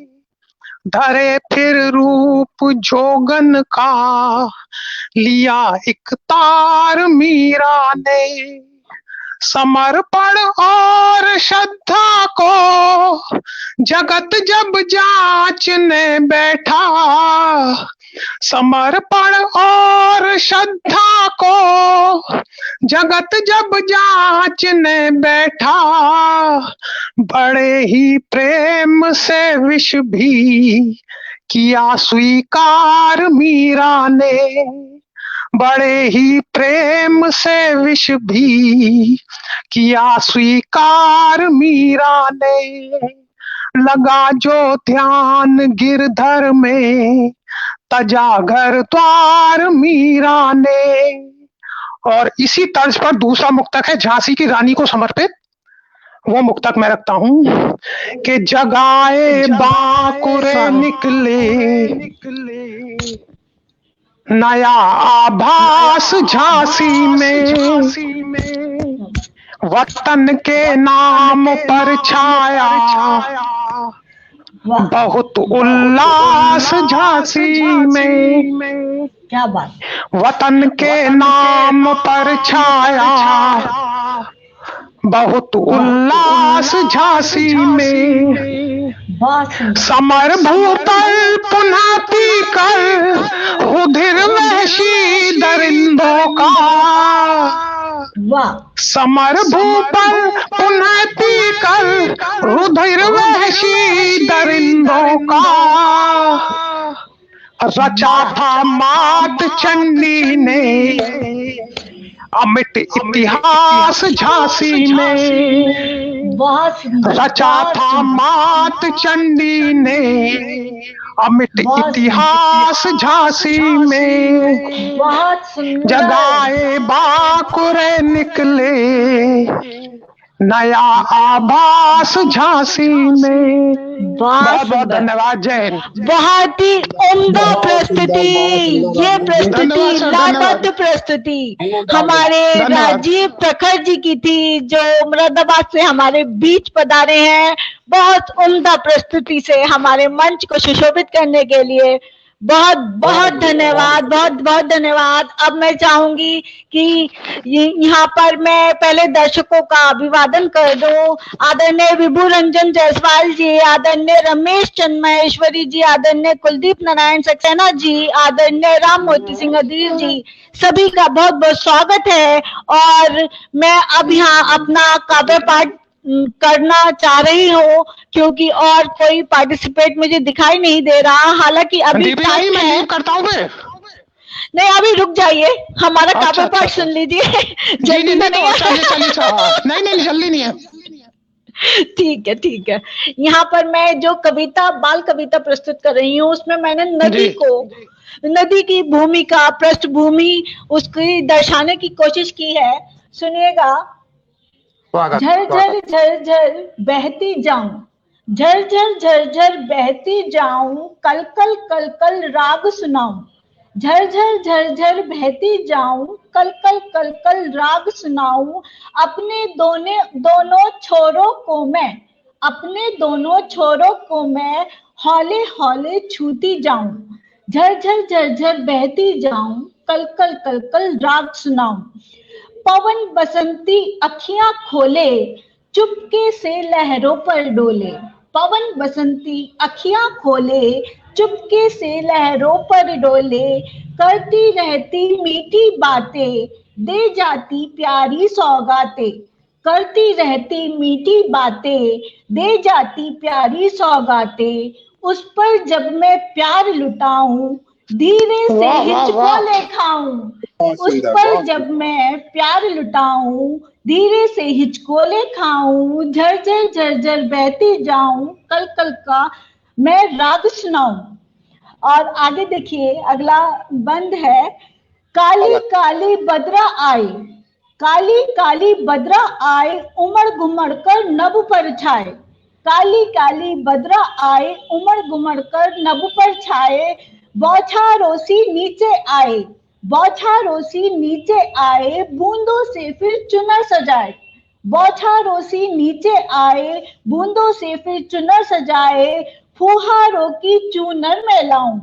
धरे फिर रूप जोगन का, लिया एक तार मीरा ने। समर्पण और श्रद्धा को जगत जब जांचने बैठा, समर्पण और श्रद्धा को जगत जब जांचने बैठा, बड़े ही प्रेम से विष भी किया स्वीकार मीरा ने। बड़े ही प्रेम से विष भी किया स्वीकार मीरा ने। लगा जो ध्यान गिरधर में, तजा घर द्वार मीरा ने। और इसी तर्ज पर दूसरा मुक्तक है झांसी की रानी को समर्पित। वो मुक्तक मैं रखता हूँ कि जगाए बांकुरे निकले, नया आभास झांसी में। वतन के नाम पर छाया, बहुत उल्लास झांसी में, क्या बात, वतन के नाम पर छाया, बहुत उल्लास झांसी में, समर भूतल पुनः पीकर रुधिर वहशी दरिंदों का, समर भूतल पुनः पीकर रुधिर वहशी दरिंदों का, रचा था मात चंडी ने अमिट इतिहास झांसी में, रचा था मात चंडी ने अमिट इतिहास झांसी में, जगाए बाकुरे निकले नया आभास झांसी में। बहुत बहुत धन्यवाद। जय हिंद। बहुत ही उम्दा प्रस्तुति, ये प्रस्तुति लाभप्रद प्रस्तुति हमारे राजीव प्रखर जी की थी, जो मुरादाबाद से हमारे बीच पधारे हैं। बहुत उम्दा प्रस्तुति से हमारे मंच को सुशोभित करने के लिए बहुत बहुत धन्यवाद, बहुत बहुत धन्यवाद। अब मैं चाहूंगी कि यहाँ पर मैं पहले दर्शकों का अभिवादन कर दूं। आदरणीय विभू रंजन जायसवाल जी, आदरणीय रमेश चंद महेश्वरी जी, आदरणीय कुलदीप नारायण सक्सेना जी, आदरणीय राम मोती सिंह अधीर जी, सभी का बहुत बहुत स्वागत है। और मैं अब यहाँ अपना काव्य पाठ करना चाह रही हूँ, क्योंकि और कोई पार्टिसिपेट मुझे दिखाई नहीं दे रहा। हालांकि अभी टाइम है, करता हूँ मैं। नहीं अभी रुक जाइए, हमारा काव्य पाठ सुन लीजिए। जल्दी नहीं, नहीं जल्दी नहीं है। ठीक है ठीक है। यहाँ पर मैं जो कविता, बाल कविता प्रस्तुत कर रही हूँ, उसमें मैंने नदी की भूमिका, पृष्ठभूमि उसकी दर्शाने की कोशिश की है। सुनिएगा। झर झर झर झर बहती जाऊं, झर झर झर झर बहती जाऊं, कल कल कल कल राग सुनाऊं, झर झर झर झर बहती जाऊं, कल कल कल कल राग सुनाऊं, अपने दोनों छोरों को मैं, अपने दोनों छोरों को मैं हौले हौले छूती जाऊं, झर झर झर झर बहती जाऊं, कल कल कल कल राग सुनाऊं। पवन बसंती अखियां खोले, चुपके से लहरों पर डोले, पवन बसंती अखियां खोले, चुपके से लहरों पर डोले, करती रहती मीठी बातें, दे जाती प्यारी सौगातें, करती रहती मीठी बातें, दे जाती प्यारी सौगातें, उस पर जब मैं प्यार लुटाऊं, धीरे से हिचकोले खाऊं, उस पर जब मैं प्यार लुटाऊं, धीरे से हिचकोले खाऊं, झरझर झरझर बहती जाऊं, कल कल का मैं राग सुनाऊं। और आगे देखिए, अगला बंद है। काली काली बदरा आए, काली काली बदरा आए, उमड़ घुमड़ कर नभ पर छाए, काली काली बदरा आए, उमड़ घुमड़ कर नभ पर छाए, बौछारोसी नीचे आए, बौछारोसी नीचे आए, बूंदों से फिर चुनर सजाए, बौछारोसी नीचे आए, बूंदों से फिर चुनर सजाए, फुहारों की चूनर में लाऊं,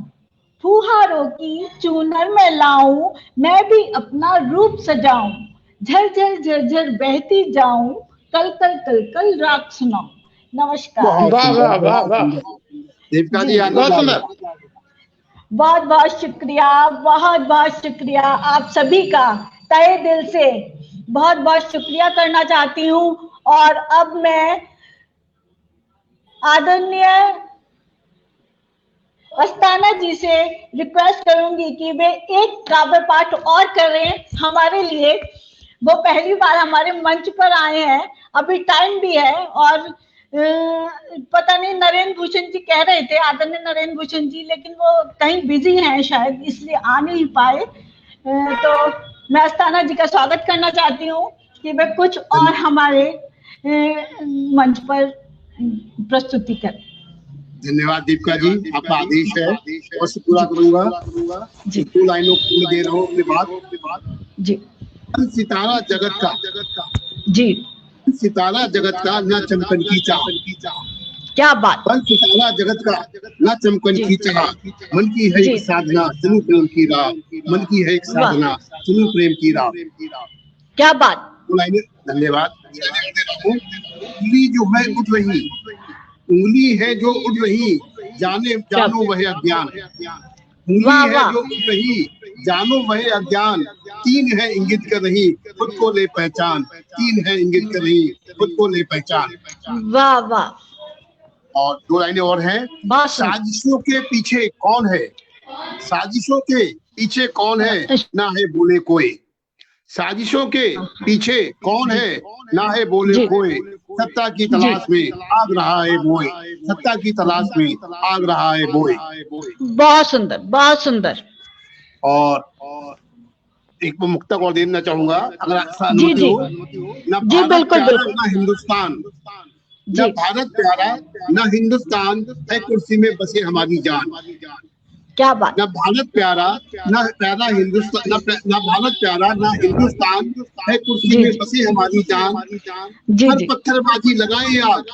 फुहारों की चूनर में लाऊं, मैं भी अपना रूप सजाऊं, झरझर झरझर बहती जाऊं, कल कल कल कल राग सुनाऊं। नमस्कार। दीपिका जी बहुत बहुत शुक्रिया, बहुत बहुत शुक्रिया। आप सभी का तहे दिल से बहुत बहुत शुक्रिया करना चाहती हूँ। और अब मैं आदरणीय अस्ताना जी से रिक्वेस्ट करूंगी कि वे एक काव्य पाठ और करें हमारे लिए। वो पहली बार हमारे मंच पर आए हैं, अभी टाइम भी है, और पता नहीं नरेंद्र भूषण जी कह रहे थे, आदरणीय नरेंद्र भूषण जी, लेकिन वो कहीं बिजी हैं शायद, इसलिए आ नहीं पाए। तो मैं अस्ताना जी का स्वागत करना चाहती हूँ कि वे कुछ और हमारे मंच पर प्रस्तुति करें। धन्यवाद दीपिका जी, आपका आदेश है और से पूरा करूंगा जी। 2 लाइनों को दे रहा हूँ अपनी बात जी। सितारा जगत का जी, सितारा जगत का न चमकन की चाह, क्या बात। बन सितारा जगत का ना चमकन की चाह, मन की है एक साधना चुनू प्रेम की राह, मन की है एक साधना चुनू प्रेम की राह। क्या बात। धन्यवाद। उंगली जो है उठ रही, उंगली है जो उठ रही, जानो वह अज्ञान। उंगली है जो उठ रही, जानो वह अज्ञान। तीन है इंगित कर रही, खुद को ले पहचान। तीन है इंगित कर रही, खुद को ले पहचान। वाह वाह। और 2 लाइनें और हैं। साजिशों के पीछे कौन है, साजिशों के पीछे कौन है, ना है बोले कोई। साजिशों के पीछे कौन है, ना है बोले कोई। सत्ता की तलाश में आग रहा है बोए, सत्ता की तलाश में आग रहा है बोए। बहुत सुंदर, बहुत सुंदर। और एक मुक्तक और देना चाहूंगा, अगर जी जी ना जी, बिल्कुल बिल्कुल। ना हिंदुस्तान, न भारत प्यारा न हिंदुस्तान, है कुर्सी में बसे हमारी जान। क्या बात। न भारत प्यारा न प्यारा हिंदुस्तान, न भारत प्यारा न हिंदुस्तान, है कुर्सी में बसे हमारी जान। हर पत्थरबाजी लगाए आग,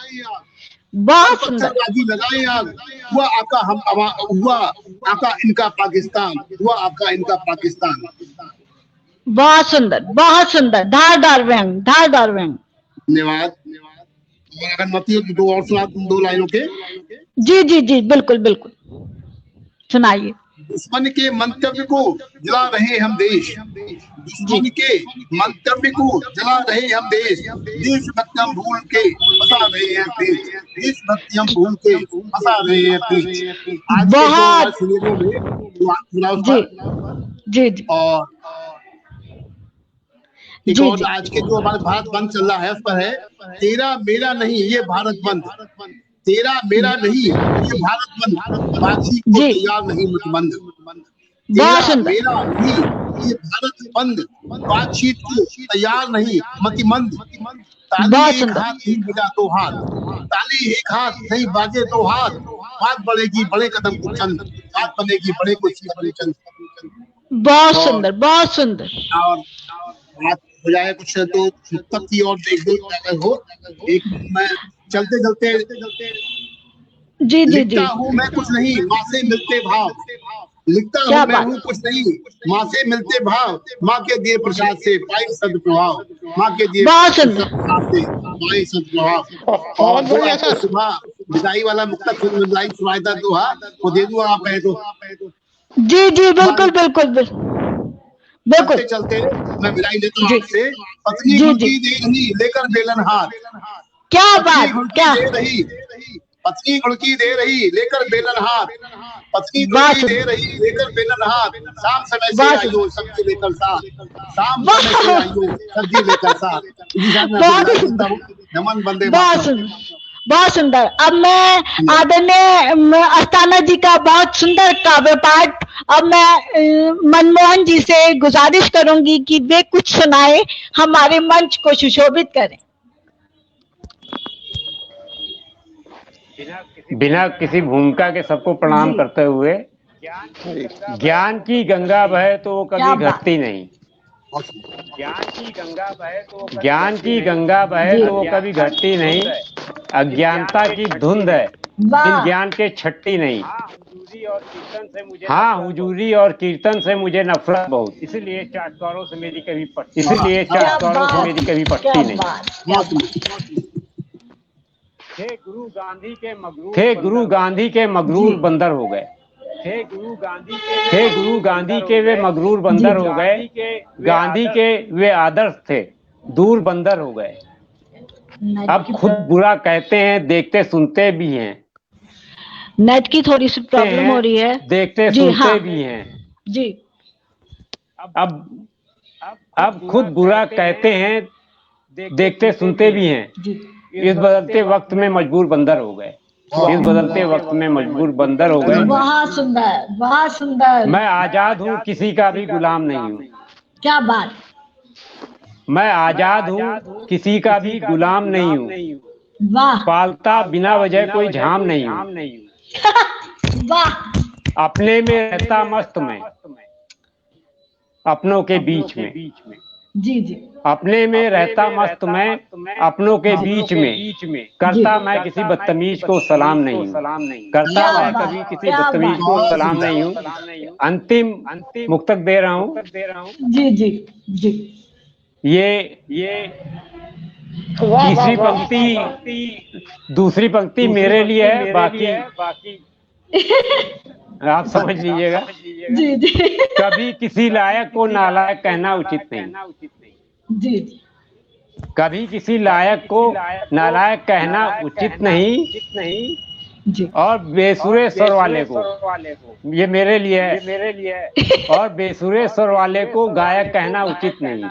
बहुत सुंदर। पत्थरबाजी लगाए आग, हुआ आका हम हुआ आका इनका पाकिस्तान, हुआ आका इनका पाकिस्तान। बहुत सुंदर, बहुत सुंदर। धारदार व्यंग, धारदार व्यंग। धन्यवाद। अगर मत हो तो 2 और सुना, 2 लाइनों के। जी जी जी, बिल्कुल बिल्कुल, सुनाइए। दुश्मन के मंतव्य को जला रहे हम देश, दुश्मन के मंतव्य को जला रहे हम देश। देशभक्ति हम भूल के बसा रहे हैं देश, देशभक्ति हम भूल के बसा रहे हैं देश। बहुत जी जी। और एक और आज के जो हमारे भारत बंद चल रहा है उस पर है, तेरा मेरा नहीं ये भारत बंद, तेरा मेरा नहीं ये भारत बंद, बातचीत को तैयार नहीं मतबंद। तेरा मेरा नहीं ये भारत बंद, बातचीत को तैयार नहीं मतिमंद। ताली एक हाथ नहीं बजा 2 हाथ, ताली एक हाथ नहीं बाजे 2 हाथ। बात बढ़ेगी बड़े कदम को चंद, बात बनेगी बड़े कुछ बड़े चंद। बहुत सुंदर, बहुत सुंदर। और बात हो जाए कुछ तो तब की और देख दो हो। एक मैं चलते चलते जी जी जी, हूँ मैं कुछ नहीं माँ से मिलते भाव, लिखता हूँ मैं हूँ कुछ नहीं माँ से मिलते भाव। माँ के दिए प्रसाद से पाई सदप्रभाव, माँ के दिए प्रसाद से पाई सदप्रभाव। और जो ऐसा सुबह विदाई वाला मुक्तक विदाई सुनाई था दोहा, वो दे दूँ आप कहे तो। जी जी, बिल्कुल बिल्कुल बिल्कुल। चलते मैं विदाई लेता हूँ आपसे। पत्नी गुड़की दे रही लेकर बेलन हाथ, क्या बात, क्या पत्नी गुड़की दे रही लेकर बेलन हाथ, पत्नी गुड़की दे रही लेकर बेलन हाथ। शाम समय से आइयो सब्जी लेकर साथ, शाम समय से आइयो सब्जी लेकर साथ। नमन बंदे बहुत सुंदर। अब मैं आदरणीय अस्थाना जी का बहुत सुंदर काव्य पाठ, अब मैं मनमोहन जी से गुजारिश करूंगी कि वे कुछ सुनाए, हमारे मंच को सुशोभित करें। बिना किसी भूमिका के सबको प्रणाम करते हुए, ज्ञान की गंगा बहे तो वो कभी घटती नहीं, ज्ञान की गंगा बहे तो वो कभी घटती नहीं। अज्ञानता की धुंध है इन ज्ञान के छट्टी नहीं। हाँ, हुजूरी और कीर्तन से मुझे नफरत बहुत, इसलिए चाटकारों से मेरी कभी पटती नहीं। थे गुरु गांधी के मगरूर बंदर हो गए, थे गुरु गांधी के वे मगरूर बंदर हो गए। गांधी के वे आदर्श थे दूर बंदर हो गए। अब खुद बुरा कहते हैं, देखते सुनते भी हैं। नेट की थोड़ी सी प्रॉब्लम हो रही है, देखते सुनते भी हैं जी। अब खुद बुरा कहते हैं, देखते सुनते भी हैं। इस बदलते वक्त में मजबूर बंदर हो गए, इस बदलते वक्त में मजबूर बंदर हो गए। बहुत सुंदर, बहुत सुंदर। मैं आजाद हूँ, किसी का भी गुलाम नहीं हूँ। क्या बात। मैं आजाद हूँ, किसी का भी गुलाम नहीं हूँ। वाह। पालता बिना वजह कोई झाम नहीं हूँ। वाह। अपने में रहता मस्त में, अपनों के बीच में। जी जी। अपने में रहता मस्त मैं, अपनों के बीच में करता मैं किसी बदतमीज को सलाम नहीं हूँ, करता मैं कभी किसी बदतमीज को सलाम नहीं हूँ। अंतिम मुक्तक दे रहा हूँ। जी जी जी। ये तीसरी पंक्ति दूसरी पंक्ति मेरे लिए है, बाकी आप समझ लीजिएगा। जी जी। कभी किसी लायक को नालायक कहना उचित नहीं। जी। कभी किसी लायक को नालायक कहना उचित नहीं जी। और बेसुरे स्वर वाले को, ये मेरे लिए है, और बेसुरे स्वर वाले को गायक कहना उचित नहीं।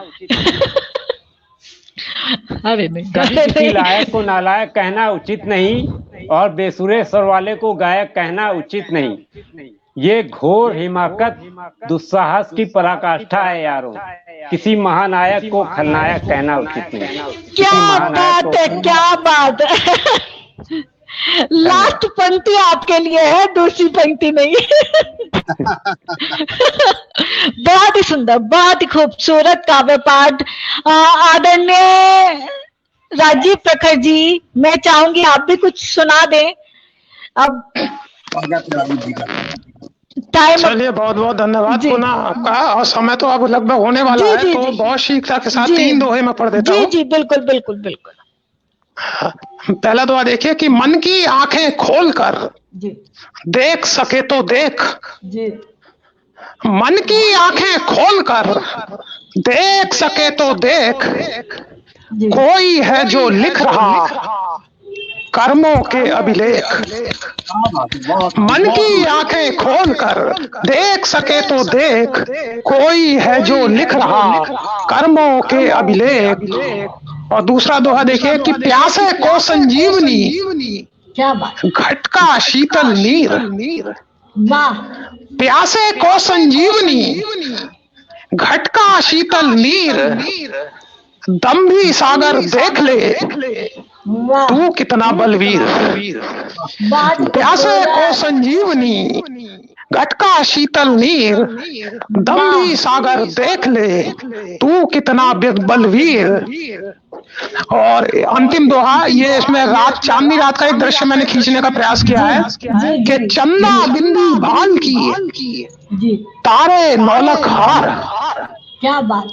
अरे नहीं, कभी किसी लायक को नालायक कहना उचित नहीं और बेसुरे स्वर वाले को गायक कहना उचित नहीं। ये घोर हिमाकत दुस्साहस की पराकाष्ठा है यारों, किसी महानायक को खलनायक कहना उचित नहीं। क्या बात है, क्या बात है। लास्ट पंक्ति आपके लिए है, दूसरी पंक्ति नहीं। बहुत ही सुंदर, बहुत ही खूबसूरत काव्य पाठ। आदरणीय राजीव प्रखर जी, मैं चाहूंगी आप भी कुछ सुना दें अब। चलिए, बहुत बहुत धन्यवाद पुनः आपका। और समय तो अब लगभग होने वाला है, तो बहुत शीघ्रता के साथ 3 दोहे में पढ़ देता हूँ। जी बिल्कुल बिल्कुल बिल्कुल। पहला दोहा देखिए कि मन की आंखें खोलकर देख सके तो देख। जी। मन की आंखें खोलकर देख सके तो देख, कोई है जो लिख रहा कर्मों के अभिलेख। मन की आंखें खोलकर देख सके तो देख, कोई है जो लिख रहा कर्मों के अभिलेख। और दूसरा दोहा देखिए कि प्यासे को संजीवनी, क्या बात, घटका शीतल नीर। वाह। प्यासे को संजीवनी, घटका शीतल नीर, दम्भी सागर देख ले तू कितना बलवीर। प्यासे को संजीवनी, घटका शीतल नीर, दम्भी सागर देख ले तू कितना बलवीर। और अंतिम दोहा, ये इसमें रात, चांदनी रात का एक दृश्य मैंने खींचने का प्रयास किया है कि चंदा बिंदी भाल की तारे नौलख हार। क्या बात।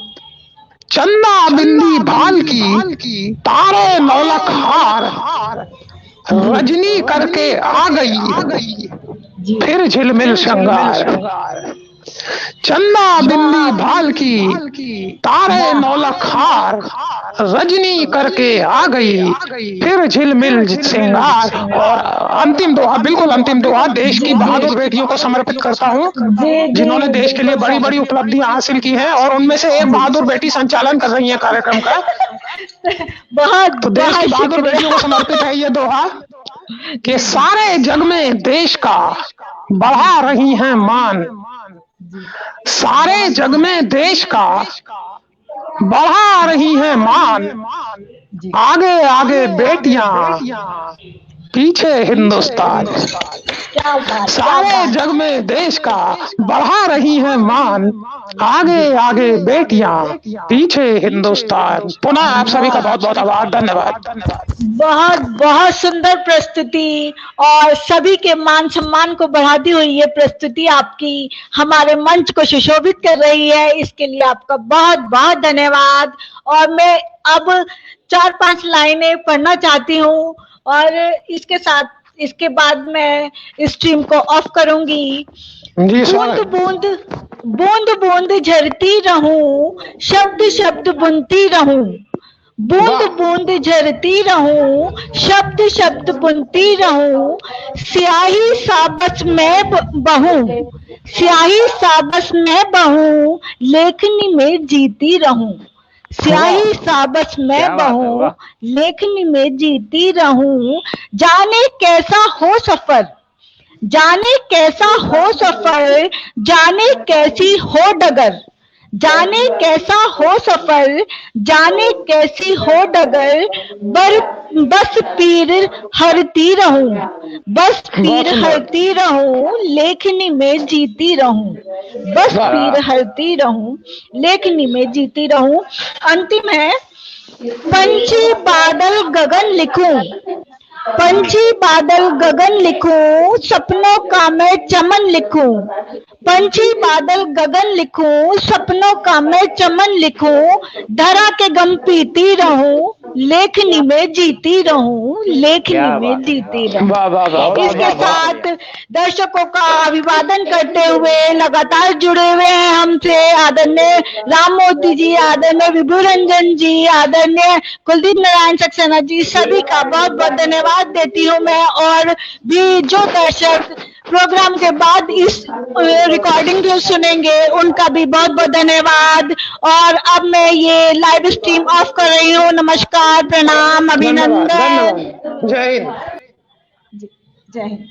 चंदा बिंदी भाल की तारे नौलख हार, रजनी करके आ गई फिर झिलमिल श्रृंगार। चंदा बिंदी भाल की तारे नौलख हार, रजनी करके आ गई फिर झिलमिल श्रृंगार। और अंतिम दोहा, बिल्कुल अंतिम दोहा, देश की बहादुर बेटियों को समर्पित करता हूँ जिन्होंने देश के लिए बड़ी बड़ी उपलब्धियां हासिल की हैं, और उनमें से एक बहादुर बेटी संचालन कर रही है कार्यक्रम का। बहुत, तो देश की बहादुर बेटियों को समर्पित है ये दोहा कि सारे जग में देश का बढ़ा रही हैं मान। सारे जग में देश का बढ़ा रही हैं मान, आगे आगे बेटियां पीछे हिंदुस्तान। सारे जग में देश का बढ़ा रही हैं मान, आगे आगे बेटियां पीछे हिंदुस्तान। पुनः आप सभी का बहुत बहुत आभार, धन्यवाद। बहुत बहुत सुंदर प्रस्तुति, और सभी के मान सम्मान को बढ़ाती हुई ये प्रस्तुति आपकी हमारे मंच को सुशोभित कर रही है। इसके लिए आपका बहुत बहुत धन्यवाद। और मैं अब 4-5 लाइनें पढ़ना चाहती हूँ, और इसके बाद मैं स्ट्रीम को ऑफ करूंगी। बूंद बूंद झरती रहूं, शब्द शब्द बुनती रहूं। बूंद बूंद झरती रहूं, शब्द शब्द बुनती रहूं। स्याही साबस में बहूं, स्याही साबस में बहूं, लेखनी में जीती रहूं। स्याही साबस में बहूं, लेखनी में जीती रहूं। जाने कैसा हो सफर, जाने कैसा हो सफर, जाने कैसी हो डगर। जाने कैसा हो सफर, जाने कैसी हो डगर, बस पीर हरती रहूं, बस पीर हरती रहूं, लेखनी में जीती रहूं, बस पीर हरती रहूं, लेखनी में जीती रहूं। अंतिम है, पंछी बादल गगन लिखूं, पंछी बादल गगन लिखूं, सपनों का मैं चमन लिखूं, पंछी बादल गगन लिखूं, सपनों का मैं चमन लिखूं, धरा के गम पीती रहूं, लेखनी में जीती रहूं, लेखनी में जीती रहूं। इसके साथ दर्शकों का अभिवादन करते हुए लगातार जुड़े हुए हैं हमसे आदरणीय राम मोदी जी, आदरणीय विभु रंजन जी, आदरणीय कुलदीप नारायण सक्सेना जी, सभी का बहुत बहुत धन्यवाद देती हूँ मैं। और भी जो दर्शक प्रोग्राम के बाद इस रिकॉर्डिंग को सुनेंगे उनका भी बहुत बहुत धन्यवाद। और अब मैं ये लाइव स्ट्रीम ऑफ कर रही हूँ। नमस्कार, प्रणाम, अभिनंदन, जय हिंद। जय हिंद।